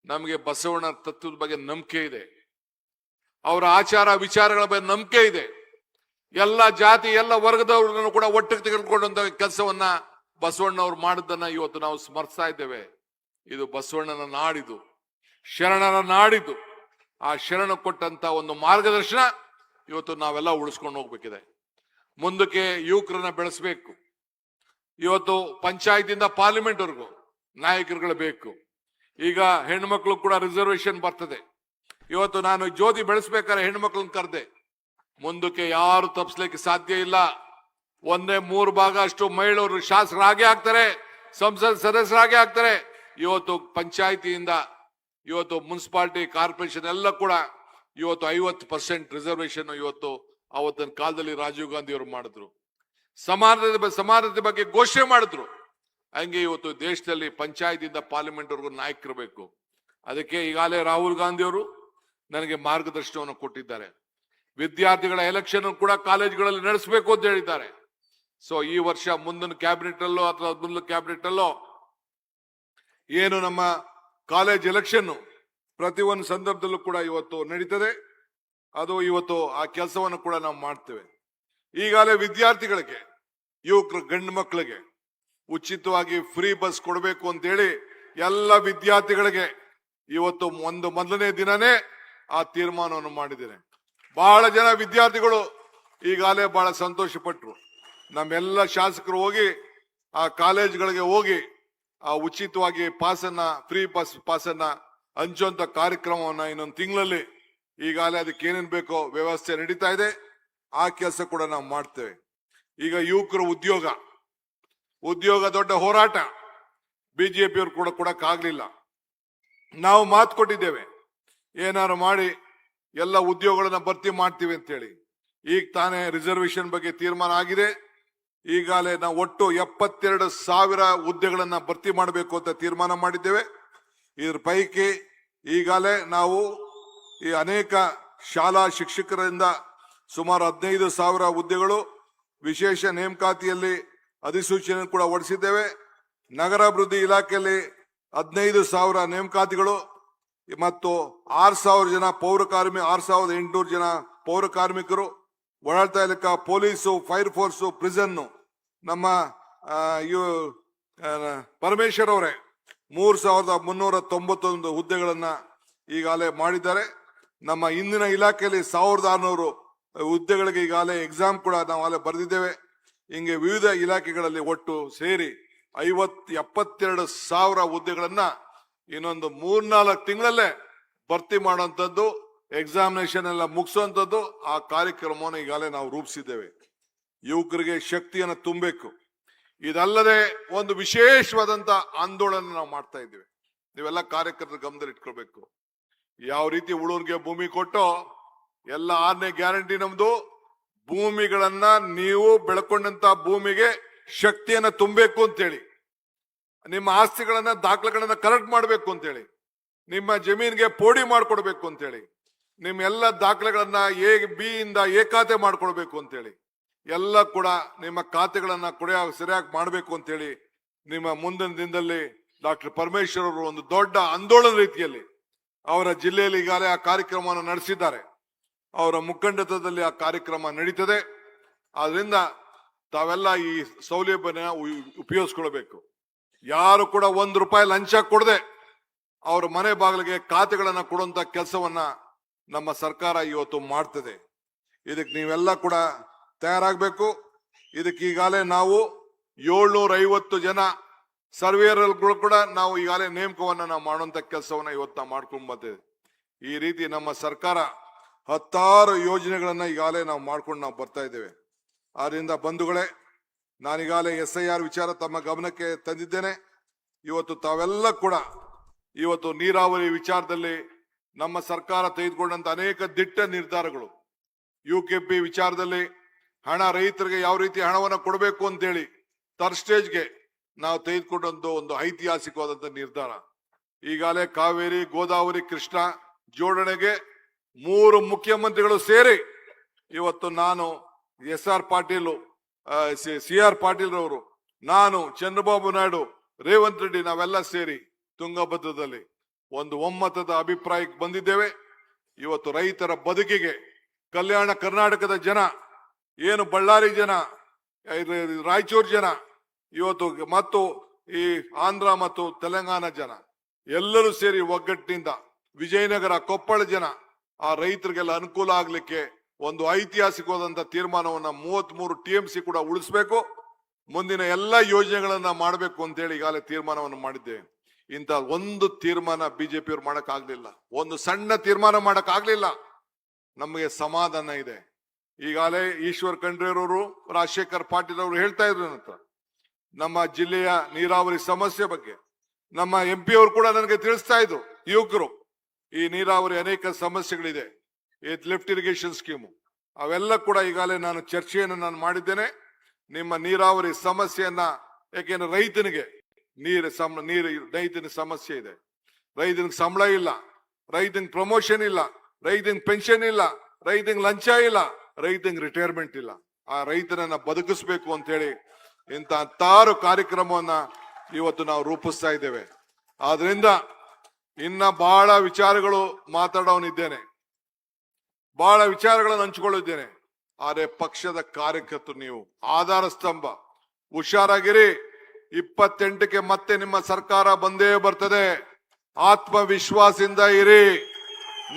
ನಮಗೆ ಬಸವಣ್ಣ ತತ್ವದ ಬಗ್ಗೆ ನಂಬಿಕೆ ಇದೆ, ಅವರ ಆಚಾರ ವಿಚಾರಗಳ ಬಗ್ಗೆ ನಂಬಿಕೆ ಇದೆ. ಎಲ್ಲ ಜಾತಿ ಎಲ್ಲ ವರ್ಗದವ್ರನ್ನು ಕೂಡ ಒಟ್ಟಿಗೆ ತೆಗೆದುಕೊಂಡಂತ ಕೆಲಸವನ್ನ ಬಸವಣ್ಣವ್ರು ಮಾಡಿದ್ದನ್ನ ಇವತ್ತು ನಾವು ಸ್ಮರಿಸ್ತಾ ಇದ್ದೇವೆ. ಇದು ಬಸವಣ್ಣನ ನಾಡಿದು, ಶರಣರ ನಾಡಿದು. ಆ ಶರಣ ಕೊಟ್ಟಂತ ಒಂದು ಮಾರ್ಗದರ್ಶನ ಇವತ್ತು ನಾವೆಲ್ಲ ಉಳಿಸ್ಕೊಂಡು ಹೋಗ್ಬೇಕಿದೆ. ಮುಂದಕ್ಕೆ ಯುವಕರನ್ನ ಬೆಳೆಸಬೇಕು. ಇವತ್ತು ಪಂಚಾಯತಿಂದ ಪಾರ್ಲಿಮೆಂಟ್ ವರೆಗೂ ನಾಯಕರುಗಳು ಬೇಕು. ಈಗ ಹೆಣ್ಮಕ್ಳು ಕೂಡ ರಿಸರ್ವೇಶನ್ ಬರ್ತದೆ. ಇವತ್ತು ನಾನು ಜ್ಯೋತಿ ಬೆಳೆಸ್ಬೇಕಾದ್ರೆ ಹೆಣ್ಮಕ್ಳನ್ನ ಕರೆದೆ. ಮುಂದಕ್ಕೆ ಯಾರು ತಪ್ಪಿಸ್ಲಿಕ್ಕೆ ಸಾಧ್ಯ ಇಲ್ಲ. 1/3 ಭಾಗ ಅಷ್ಟು ಮಹಿಳೆಯರು ಶಾಸಕರಾಗಿ ಆಗ್ತಾರೆ, ಸಂಸತ್ ಸದಸ್ಯರಾಗಿ ಆಗ್ತಾರೆ. ಇವತ್ತು ಪಂಚಾಯತಿಯಿಂದ ಇವತ್ತು ಮುನ್ಸಿಪಾಲಿಟಿ ಕಾರ್ಪೊರೇಷನ್ ಎಲ್ಲ ಕೂಡ ಇವತ್ತು 50% ರಿಸರ್ವೇಶನ್ ಇವತ್ತು ಅವತ್ತಿನ ಕಾಲದಲ್ಲಿ ರಾಜೀವ್ ಗಾಂಧಿ ಅವರು ಮಾಡಿದ್ರು. ಸಮಾನತೆ ಬಗ್ಗೆ ಘೋಷಣೆ ಮಾಡಿದ್ರು. ಹಂಗೆ ಇವತ್ತು ದೇಶದಲ್ಲಿ ಪಂಚಾಯತಿಯಿಂದ ಪಾರ್ಲಿಮೆಂಟ್ ವರೆಗೂ ನಾಯಕರು ಬೇಕು. ಅದಕ್ಕೆ ಈಗಾಗಲೇ ರಾಹುಲ್ ಗಾಂಧಿ ಅವರು ನನಗೆ ಮಾರ್ಗದರ್ಶನವನ್ನು ಕೊಟ್ಟಿದ್ದಾರೆ. ವಿದ್ಯಾರ್ಥಿಗಳ ಎಲೆಕ್ಷನ್ ಕೂಡ ಕಾಲೇಜುಗಳಲ್ಲಿ ನಡೆಸಬೇಕು ಅಂತ ಹೇಳಿದ್ದಾರೆ. ಸೊ ಈ ವರ್ಷ ಮುಂದಿನ ಕ್ಯಾಬಿನೆಟ್ ಅಲ್ಲೋ ಅಥವಾ ಮುಂದಿನ ಕ್ಯಾಬಿನೆಟ್ ಅಲ್ಲೋ ಏನು ನಮ್ಮ ಕಾಲೇಜ್ ಎಲೆಕ್ಷನ್ ಪ್ರತಿಯೊಂದು ಸಂದರ್ಭದಲ್ಲೂ ಕೂಡ ಇವತ್ತು ನಡೀತದೆ. ಅದು ಇವತ್ತು ಆ ಕೆಲಸವನ್ನು ಕೂಡ ನಾವು ಮಾಡ್ತೇವೆ. ಈಗಾಗಲೇ ವಿದ್ಯಾರ್ಥಿಗಳಿಗೆ, ಯುವಕರು, ಗಂಡು ಮಕ್ಕಳಿಗೆ ಉಚಿತವಾಗಿ ಫ್ರೀ ಬಸ್ ಕೊಡಬೇಕು ಅಂತೇಳಿ ಎಲ್ಲ ವಿದ್ಯಾರ್ಥಿಗಳಿಗೆ ಇವತ್ತು ಮೊದಲನೇ ದಿನನೇ ಆ ತೀರ್ಮಾನವನ್ನು ಮಾಡಿದ್ದೇನೆ. ಬಹಳ ಜನ ವಿದ್ಯಾರ್ಥಿಗಳು ಈಗಾಗಲೇ ಬಹಳ ಸಂತೋಷ ಪಟ್ರು. ನಮ್ಮೆಲ್ಲ ಶಾಸಕರು ಹೋಗಿ ಆ ಕಾಲೇಜ್ಗಳಿಗೆ ಹೋಗಿ ಆ ಉಚಿತವಾಗಿ ಪಾಸನ್ನ, ಫ್ರೀ ಪಾಸನ್ನ ಹಂಚುವಂತ ಕಾರ್ಯಕ್ರಮವನ್ನ ಇನ್ನೊಂದು ತಿಂಗಳಲ್ಲಿ ಈಗಾಗಲೇ ಅದಕ್ಕೆ ಏನೇನ್ ಬೇಕೋ ವ್ಯವಸ್ಥೆ ನಡೀತಾ ಇದೆ. ಆ ಕೆಲಸ ಕೂಡ ನಾವು ಮಾಡ್ತೇವೆ. ಈಗ ಯುವಕರು ಉದ್ಯೋಗ ದೊಡ್ಡ ಹೋರಾಟ ಬಿಜೆಪಿಯವರು ಕೂಡ ಕೊಡಕ್ಕಾಗ್ಲಿಲ್ಲ. ನಾವು ಮಾತು ಕೊಟ್ಟಿದ್ದೇವೆ, ಏನಾರು ಮಾಡಿ ಎಲ್ಲ ಉದ್ಯೋಗಗಳನ್ನ ಭರ್ತಿ ಮಾಡ್ತೀವಿ ಅಂತೇಳಿ. ಈಗ ತಾನೇ ರಿಸರ್ವೇಶನ್ ಬಗ್ಗೆ ತೀರ್ಮಾನ ಆಗಿದೆ. ಈಗಾಗಲೇ ನಾವು ಒಟ್ಟು 72,000 ಹುದ್ದೆಗಳನ್ನ ಭರ್ತಿ ಮಾಡಬೇಕು ಅಂತ ತೀರ್ಮಾನ ಮಾಡಿದ್ದೇವೆ. ಇದ್ರ ಪೈಕಿ ಈಗಾಗಲೇ ನಾವು ಈ ಅನೇಕ ಶಾಲಾ ಶಿಕ್ಷಕರಿಂದ ಸುಮಾರು 15,000 ಹುದ್ದೆಗಳು, ವಿಶೇಷ ನೇಮಕಾತಿಯಲ್ಲಿ ಅಧಿಸೂಚನೆ ಕೂಡ ಹೊರಡಿಸಿದ್ದೇವೆ. ನಗರಾಭಿವೃದ್ಧಿ ಇಲಾಖೆಯಲ್ಲಿ 15,000 ನೇಮಕಾತಿಗಳು ಮತ್ತು 6,000 ಜನ 6,800 ಜನ ಪೌರ ಕಾರ್ಮಿಕರು, ಒಳಾಡಳಿತ ಇಲಾಖೆ, ಪೊಲೀಸು, ಫೈರ್ ಫೋರ್ಸು, ಪ್ರಿಸನ್, ನಮ್ಮ ಪರಮೇಶ್ವರ್ ಅವರೇ 3,391 ಹುದ್ದೆಗಳನ್ನ ಈಗಾಗಲೇ ಮಾಡಿದ್ದಾರೆ. ನಮ್ಮ ಇಂದಿನ ಇಲಾಖೆಯಲ್ಲಿ 1,600 ಹುದ್ದೆಗಳಿಗೆ ಈಗಾಗಲೇ ಎಕ್ಸಾಮ್ ಕೂಡ ನಾವು ಬರೆದಿದ್ದೇವೆ. ಹಿಂಗೆ ವಿವಿಧ ಇಲಾಖೆಗಳಲ್ಲಿ ಒಟ್ಟು ಸೇರಿ 72,000 ಹುದ್ದೆಗಳನ್ನ ಇನ್ನೊಂದು 3-4 ತಿಂಗಳಲ್ಲೇ ಭರ್ತಿ ಮಾಡುವಂತದ್ದು, ಎಕ್ಸಾಮಿನೇಷನ್ ಎಲ್ಲ ಮುಗಿಸುವಂತದ್ದು ಆ ಕಾರ್ಯಕ್ರಮವನ್ನು ಈಗಾಗಲೇ ನಾವು ರೂಪಿಸಿದ್ದೇವೆ. ಯುವಕರಿಗೆ ಶಕ್ತಿಯನ್ನು ತುಂಬಬೇಕು. ಇದಲ್ಲದೆ ಒಂದು ವಿಶೇಷವಾದಂತ ಆಂದೋಲನ ನಾವು ಮಾಡ್ತಾ ಇದ್ದೇವೆ. ನೀವೆಲ್ಲ ಕಾರ್ಯಕರ್ತರ ಗಮನದಲ್ಲಿ ಇಟ್ಕೊಳ್ಬೇಕು. ಯಾವ ರೀತಿ ಉಳುವರಿಗೆ ಭೂಮಿ ಕೊಟ್ಟೋ ಎಲ್ಲ 6ನೇ ಗ್ಯಾರಂಟಿ ನಮ್ದು. ಭೂಮಿಗಳನ್ನ ನೀವು ಬೆಳ್ಕೊಂಡಂತ ಭೂಮಿಗೆ ಶಕ್ತಿಯನ್ನ ತುಂಬಬೇಕು ಅಂತೇಳಿ, ನಿಮ್ಮ ಆಸ್ತಿಗಳನ್ನ ದಾಖಲೆಗಳನ್ನ ಕರೆಕ್ಟ್ ಮಾಡಬೇಕು ಅಂತೇಳಿ, ನಿಮ್ಮ ಜಮೀನಿಗೆ ಪೋಡಿ ಮಾಡ್ಕೊಡ್ಬೇಕು ಅಂತೇಳಿ, ನಿಮ್ಮ ಎಲ್ಲ ದಾಖಲೆಗಳನ್ನ ಬಿ ಇಂದ ಎ ಖಾತೆ ಮಾಡ್ಕೊಡ್ಬೇಕು ಅಂತೇಳಿ, ಎಲ್ಲ ಕೂಡ ನಿಮ್ಮ ಖಾತೆಗಳನ್ನ ಸರಿಯಾಗಿ ಮಾಡಬೇಕು ಅಂತೇಳಿ ನಿಮ್ಮ ಮುಂದಿನ ದಿನದಲ್ಲಿ ಡಾಕ್ಟರ್ ಪರಮೇಶ್ವರ್ ಅವರು ಒಂದು ದೊಡ್ಡ ಆಂದೋಲನ ರೀತಿಯಲ್ಲಿ ಅವರ ಜಿಲ್ಲೆಯಲ್ಲಿ ಈಗಾಗಲೇ ಆ ಕಾರ್ಯಕ್ರಮವನ್ನು ನಡೆಸಿದ್ದಾರೆ. ಅವರ ಮುಖಂಡತ್ವದಲ್ಲಿ ಆ ಕಾರ್ಯಕ್ರಮ ನಡೀತದೆ. ಆದ್ರಿಂದ ತಾವೆಲ್ಲ ಈ ಸೌಲಭ್ಯನ ಉಪಯೋಗಿಸ್ಕೊಳ್ಬೇಕು. ಯಾರು ಕೂಡ ₹1 ಲಂಚ ಕೊಡದೆ ಅವ್ರ ಮನೆ ಬಾಗಿಲಿಗೆ ಖಾತೆಗಳನ್ನ ಕೊಡುವಂತ ಕೆಲಸವನ್ನ ನಮ್ಮ ಸರ್ಕಾರ ಇವತ್ತು ಮಾಡ್ತದೆ. ಇದಕ್ಕೆ ನೀವೆಲ್ಲ ಕೂಡ ತಯಾರಾಗಬೇಕು. ಇದಕ್ಕೆ ಈಗಾಗಲೇ ನಾವು 750 ಜನ ಸರ್ವೇಯರ್ಗಳು ಕೂಡ ನಾವು ಈಗಾಗಲೇ ನೇಮಕವನ್ನ ನಾವು ಮಾಡುವಂತ ಕೆಲಸವನ್ನ ಇವತ್ತು ನಾವು ಮಾಡ್ಕೊಂಡು ಬಂದಿದ್ದೇವೆ. ಈ ರೀತಿ ನಮ್ಮ ಸರ್ಕಾರ 10 ಯೋಜನೆಗಳನ್ನ ಈಗಾಗಲೇ ನಾವು ಮಾಡ್ಕೊಂಡು ನಾವು ಬರ್ತಾ ಇದ್ದೇವೆ. ಆದ್ರಿಂದ ಬಂಧುಗಳೇ, ನಾನೀಗಾಗಲೇ SIR ವಿಚಾರ ತಮ್ಮ ಗಮನಕ್ಕೆ ತಂದಿದ್ದೇನೆ. ಇವತ್ತು ತಾವೆಲ್ಲ ಕೂಡ ಇವತ್ತು ನೀರಾವರಿ ವಿಚಾರದಲ್ಲಿ ನಮ್ಮ ಸರ್ಕಾರ ತೆಗೆದುಕೊಂಡಂತ ಅನೇಕ ದಿಟ್ಟ ನಿರ್ಧಾರಗಳು, UKP ವಿಚಾರದಲ್ಲಿ ಹಣ ರೈತರಿಗೆ ಯಾವ ರೀತಿ ಹಣವನ್ನು ಕೊಡಬೇಕು ಅಂತೇಳಿ ಥರ್ಡ್ ಸ್ಟೇಜ್ಗೆ ನಾವು ತೆಗೆದುಕೊಂಡಂತ ಒಂದು ಐತಿಹಾಸಿಕವಾದಂತ ನಿರ್ಧಾರ. ಈಗಾಗಲೇ ಕಾವೇರಿ, ಗೋದಾವರಿ, ಕೃಷ್ಣ ಜೋಡಣೆಗೆ 3 ಮುಖ್ಯಮಂತ್ರಿಗಳು ಸೇರಿ ಇವತ್ತು ನಾನು SR ಪಾಟೀಲ್, CR ಪಾಟೀಲ್ ರವರು, ನಾನು, ಚಂದ್ರಬಾಬು ನಾಯ್ಡು, ರೇವಂತ್ ರೆಡ್ಡಿ ನಾವೆಲ್ಲ ಸೇರಿ ತುಂಗಭದ್ರದಲ್ಲಿ ಒಂದು ಒಮ್ಮತದ ಅಭಿಪ್ರಾಯಕ್ಕೆ ಬಂದಿದ್ದೇವೆ. ಇವತ್ತು ರೈತರ ಬದುಕಿಗೆ ಕಲ್ಯಾಣ ಕರ್ನಾಟಕದ ಜನ, ಏನು ಬಳ್ಳಾರಿ ಜನ, ರಾಯಚೂರು ಜನ, ಇವತ್ತು ಮತ್ತು ಈ ಆಂಧ್ರ ಮತ್ತು ತೆಲಂಗಾಣ ಜನ ಎಲ್ಲರೂ ಸೇರಿ ಒಗ್ಗಟ್ಟಿನಿಂದ ವಿಜಯನಗರ, ಕೊಪ್ಪಳ ಜನ ಆ ರೈತರಿಗೆಲ್ಲ ಅನುಕೂಲ ಆಗ್ಲಿಕ್ಕೆ ಒಂದು ಐತಿಹಾಸಿಕವಾದಂತ ತೀರ್ಮಾನವನ್ನ 33 TMC ಕೂಡ ಉಳಿಸ್ಬೇಕು, ಮುಂದಿನ ಎಲ್ಲ ಯೋಜನೆಗಳನ್ನ ಮಾಡಬೇಕು ಅಂತೇಳಿ ಈಗಾಗಲೇ ತೀರ್ಮಾನವನ್ನು ಮಾಡಿದ್ದೇವೆ. ಇಂಥ ಒಂದು ತೀರ್ಮಾನ ಬಿಜೆಪಿಯವ್ರು ಮಾಡಕ್ ಆಗ್ಲಿಲ್ಲ, ಒಂದು ಸಣ್ಣ ತೀರ್ಮಾನ ಮಾಡಕ್ ಆಗ್ಲಿಲ್ಲ. ನಮಗೆ ಸಮಾಧಾನ ಇದೆ. ಈಗಾಗಲೇ ಈಶ್ವರ್ ಖಂಡ್ರೆರವರು, ರಾಜಶೇಖರ್ ಪಾಟೀಲ್ ಅವರು ಹೇಳ್ತಾ ಇದ್ರು ನನ್ನ ಹತ್ರ ನಮ್ಮ ಜಿಲ್ಲೆಯ ನೀರಾವರಿ ಸಮಸ್ಯೆ ಬಗ್ಗೆ. ನಮ್ಮ MP ಅವರು ಕೂಡ ನನಗೆ ತಿಳಿಸ್ತಾ ಇದ್ರು, ಯುವಕರು ಈ ನೀರಾವರಿ ಅನೇಕ ಸಮಸ್ಯೆಗಳಿದೆ, ಲಿಫ್ಟ್ ಇರಿಗೇಷನ್ ಸ್ಕೀಮು ಅವೆಲ್ಲ ಕೂಡ ಈಗಾಗಲೇ ನಾನು ಚರ್ಚೆಯನ್ನು ನಾನು ಮಾಡಿದ್ದೇನೆ. ನಿಮ್ಮ ನೀರಾವರಿ ಸಮಸ್ಯೆಯನ್ನ, ಯಾಕೆಂದ್ರೆ ರೈತನಿಗೆ ರೈತನ ಸಮಸ್ಯೆ ಇದೆ. ರೈತನಿಗೆ ಸಂಬಳ ಇಲ್ಲ, ರೈತನಿಗೆ ಪ್ರಮೋಷನ್ ಇಲ್ಲ, ರೈತನಿಗೆ ಪೆನ್ಷನ್ ಇಲ್ಲ, ರೈತನಿಗೆ ಲಂಚ ಇಲ್ಲ, ರೈತನಿಗೆ ರಿಟೈರ್ಮೆಂಟ್ ಇಲ್ಲ. ಆ ರೈತನನ್ನ ಬದುಕಿಸ್ಬೇಕು ಅಂತ ಹೇಳಿ ಇಂಥ 10 ಕಾರ್ಯಕ್ರಮವನ್ನ ಇವತ್ತು ನಾವು ರೂಪಿಸ್ತಾ ಇದ್ದೇವೆ. ಆದ್ರಿಂದ ಇನ್ನ ಬಹಳ ವಿಚಾರಗಳು ಮಾತಾಡೋನಿದ್ದೇನೆ, ಬಹಳ ವಿಚಾರಗಳನ್ನು ಹಂಚಿಕೊಳ್ಳಿದ್ದೇನೆ. ಆದ್ರೆ ಪಕ್ಷದ ಕಾರ್ಯಕರ್ತರು ನೀವು ಆಧಾರ ಸ್ತಂಭ, ಹುಷಾರಾಗಿರಿ. 28ಕ್ಕೆ ಮತ್ತೆ ನಿಮ್ಮ ಸರ್ಕಾರ ಬಂದೇ ಬರ್ತದೆ. ಆತ್ಮವಿಶ್ವಾಸದಿಂದ ಇರಿ.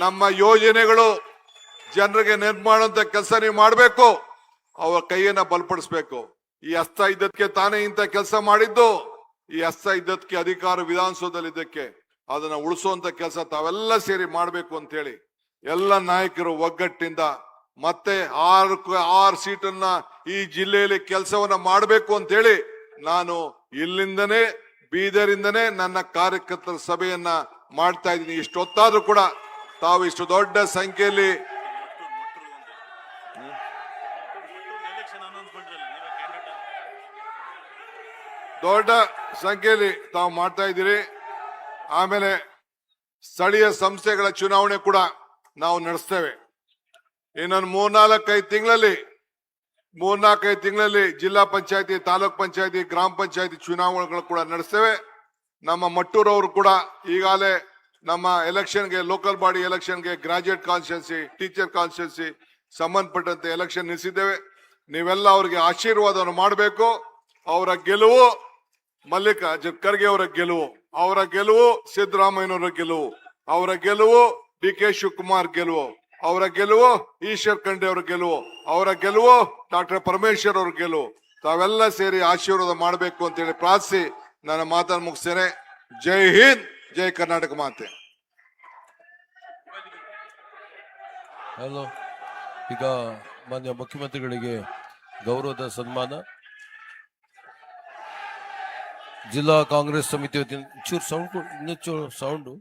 ನಮ್ಮ ಯೋಜನೆಗಳು ಜನರಿಗೆ ನಿರ್ಮಾಣದ ಕೆಲಸ ನೀವು ಮಾಡಬೇಕು, ಅವರ ಕೈಯನ್ನ ಬಲಪಡಿಸ್ಬೇಕು. ಈ ಹಸ್ತ ಇದ್ದಕ್ಕೆ ತಾನೇ ಇಂಥ ಕೆಲಸ ಮಾಡಿದ್ದು, ಈ ಹಸ್ತ ಇದ್ದಕ್ಕೆ ಅಧಿಕಾರ ವಿಧಾನಸೌಧದಲ್ಲಿ ಇದ್ದಕ್ಕೆ ಅದನ್ನ ಉಳಿಸುವಂತ ಕೆಲಸ ತಾವೆಲ್ಲ ಸೇರಿ ಮಾಡ್ಬೇಕು ಅಂತ ಹೇಳಿ ಎಲ್ಲ ನಾಯಕರು ಒಗ್ಗಟ್ಟಿಂದ ಮತ್ತೆ 6 ಸೀಟನ್ನ ಈ ಜಿಲ್ಲೆಯಲ್ಲಿ ಕೆಲಸವನ್ನ ಮಾಡಬೇಕು ಅಂತ ಹೇಳಿ ನಾನು ಇಲ್ಲಿಂದನೇ ಬೀದರಿಂದನೇ ನನ್ನ ಕಾರ್ಯಕರ್ತರ ಸಭೆಯನ್ನ ಮಾಡ್ತಾ ಇದ್ದೀನಿ. ಇಷ್ಟೊತ್ತಾದ್ರೂ ಕೂಡ ತಾವು ಇಷ್ಟು ದೊಡ್ಡ ಸಂಖ್ಯೆಯಲ್ಲಿ ದೊಡ್ಡ ಸಂಖ್ಯೆಯಲ್ಲಿ ತಾವು ಮಾಡ್ತಾ ಇದ್ದೀರಿ. ಆಮೇಲೆ ಸ್ಥಳೀಯ ಸಂಸ್ಥೆಗಳ ಚುನಾವಣೆ ಕೂಡ ನಾವು ನಡೆಸ್ತೇವೆ. ಇನ್ನೊಂದು 3-4-5 ತಿಂಗಳಲ್ಲಿ ಜಿಲ್ಲಾ ಪಂಚಾಯತಿ, ತಾಲೂಕ್ ಪಂಚಾಯತಿ, ಗ್ರಾಮ ಪಂಚಾಯತಿ ಚುನಾವಣೆಗಳು ಕೂಡ ನಡೆಸ್ತೇವೆ. ನಮ್ಮ ಮಟ್ಟೂರವರು ಕೂಡ ಈಗಾಗಲೇ ನಮ್ಮ ಎಲೆಕ್ಷನ್ಗೆ, ಲೋಕಲ್ ಬಾಡಿ ಎಲೆಕ್ಷನ್ಗೆ, ಗ್ರಾಜುಯೇಟ್ ಕಾನ್ಸ್ಟಿಟ್ಯೂನ್ಸಿ, ಟೀಚರ್ ಕಾನ್ಸ್ಟಿಟ್ಯೂನ್ಸಿ ಸಂಬಂಧಪಟ್ಟಂತೆ ಎಲೆಕ್ಷನ್ ನಿಲ್ಲಿಸಿದ್ದೇವೆ. ನೀವೆಲ್ಲ ಅವರಿಗೆ ಆಶೀರ್ವಾದವನ್ನು ಮಾಡಬೇಕು. ಅವರ ಗೆಲುವು ಮಲ್ಲಿಕಾರ್ಜುನ್ ಖರ್ಗೆ ಅವರ ಗೆಲುವು, ಅವರ ಗೆಲುವು ಸಿದ್ದರಾಮಯ್ಯನವರ ಗೆಲುವು, ಅವರ ಗೆಲುವು ಡಿ.ಕೆ. ಶಿವಕುಮಾರ್ ಗೆಲುವು, ಅವರ ಗೆಲುವು ಈಶ್ವರ್ ಖಂಡ್ರೆ ಅವರ ಗೆಲುವು, ಅವರ ಗೆಲುವು ಡಾಕ್ಟರ್ ಪರಮೇಶ್ವರ್ ಅವರ ಗೆಲುವು. ತಾವೆಲ್ಲ ಸೇರಿ ಆಶೀರ್ವಾದ ಮಾಡಬೇಕು ಅಂತ ಹೇಳಿ ಪ್ರಾರ್ಥಿಸಿ ನನ್ನ ಮಾತನ್ನು ಮುಗಿಸ್ತೇನೆ. ಜೈ ಹಿಂದ್, ಜೈ ಕರ್ನಾಟಕ ಮಾತೆ. ಹಲೋ, ಈಗ ಮಾನ್ಯ ಮುಖ್ಯಮಂತ್ರಿಗಳಿಗೆ ಗೌರವದ ಸನ್ಮಾನ. ಜಿಲ್ಲಾ ಕಾಂಗ್ರೆಸ್ ಸಮಿತಿ ವತಿಯಿಂದ ಚೂರು ಸೌಂಡ್, ಇನ್ನೊಂಚೂರು ಸೌಂಡು.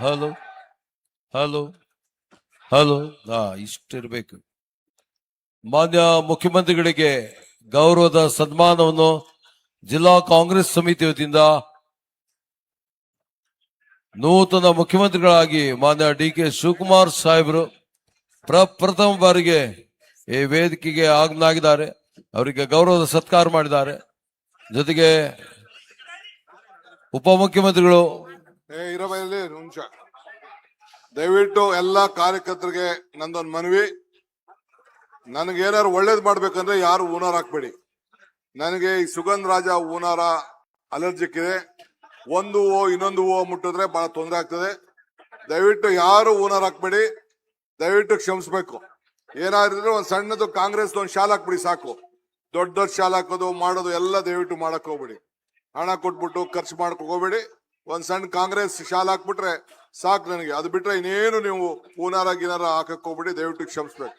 ಹಲೋ ಹಲೋ ಹಲೋ, ಇಷ್ಟಿರ್ಬೇಕು. ಮಾನ್ಯ ಮುಖ್ಯಮಂತ್ರಿಗಳಿಗೆ ಗೌರವದ ಸನ್ಮಾನವನ್ನು ಜಿಲ್ಲಾ ಕಾಂಗ್ರೆಸ್ ಸಮಿತಿ ವತಿಯಿಂದ ನೂತನ ಮುಖ್ಯಮಂತ್ರಿಗಳಾಗಿ ಮಾನ್ಯ ಡಿ.ಕೆ. ಶಿವಕುಮಾರ್ ಸಾಹೇಬರು ಪ್ರಥಮ ಬಾರಿಗೆ ಈ ವೇದಿಕೆಗೆ ಆಗಮಿಸಿದ್ದಾರೆ. ಅವರಿಗೆ ಗೌರವದ ಸತ್ಕಾರ ಮಾಡಿದ್ದಾರೆ. ಜೊತೆಗೆ ಉಪಮುಖ್ಯಮಂತ್ರಿಗಳು ಇರಬಲ್ಲಿ ನಿಮಿಷ, ದಯವಿಟ್ಟು ಎಲ್ಲಾ ಕಾರ್ಯಕರ್ತರಿಗೆ ನಂದೊಂದು ಮನವಿ. ನನಗೇನಾದ್ರು ಒಳ್ಳೇದು ಮಾಡ್ಬೇಕಂದ್ರೆ ಯಾರು ಹೂನಾರ ಹಾಕ್ಬೇಡಿ. ನನಗೆ ಈ ಸುಗಂಧ ರಾಜ ಹೂನಾರ ಅಲರ್ಜಿಕ್ ಇದೆ. ಒಂದು ಹೂವು ಇನ್ನೊಂದು ಹೂವು ಮುಟ್ಟಿದ್ರೆ ಬಹಳ ತೊಂದರೆ ಆಗ್ತದೆ. ದಯವಿಟ್ಟು ಯಾರು ಹೂನಾರ ಹಾಕ್ಬೇಡಿ. ದಯವಿಟ್ಟು ಕ್ಷಮಿಸ್ಬೇಕು. ಏನಾದ್ರು ಒಂದ್ ಸಣ್ಣದು ಕಾಂಗ್ರೆಸ್ ಒಂದು ಶಾಲ್ ಹಾಕ್ಬಿಡಿ ಸಾಕು. ದೊಡ್ಡ ದೊಡ್ಡ ಶಾಲ್ ಹಾಕೋದು ಮಾಡೋದು ಎಲ್ಲ ದಯವಿಟ್ಟು ಮಾಡಕ್ ಹೋಗ್ಬೇಡಿ. ಹಣ ಕೊಟ್ಬಿಟ್ಟು ಖರ್ಚು ಮಾಡಕ್ ಹೋಗ್ಬೇಡಿ. ಒಂದ್ ಸಣ್ಣ ಕಾಂಗ್ರೆಸ್ ಶಾಲ್ ಹಾಕ್ಬಿಟ್ರೆ ಸಾಕು ನನಗೆ. ಅದು ಬಿಟ್ರೆ ಇನ್ನೇನು ನೀವು ಹೂನಾರ ಗಿನಾರ ಹಾಕಕ್ ಹೋಗ್ಬೇಡಿ. ದಯವಿಟ್ಟು ಕ್ಷಮಿಸ್ಬೇಕು.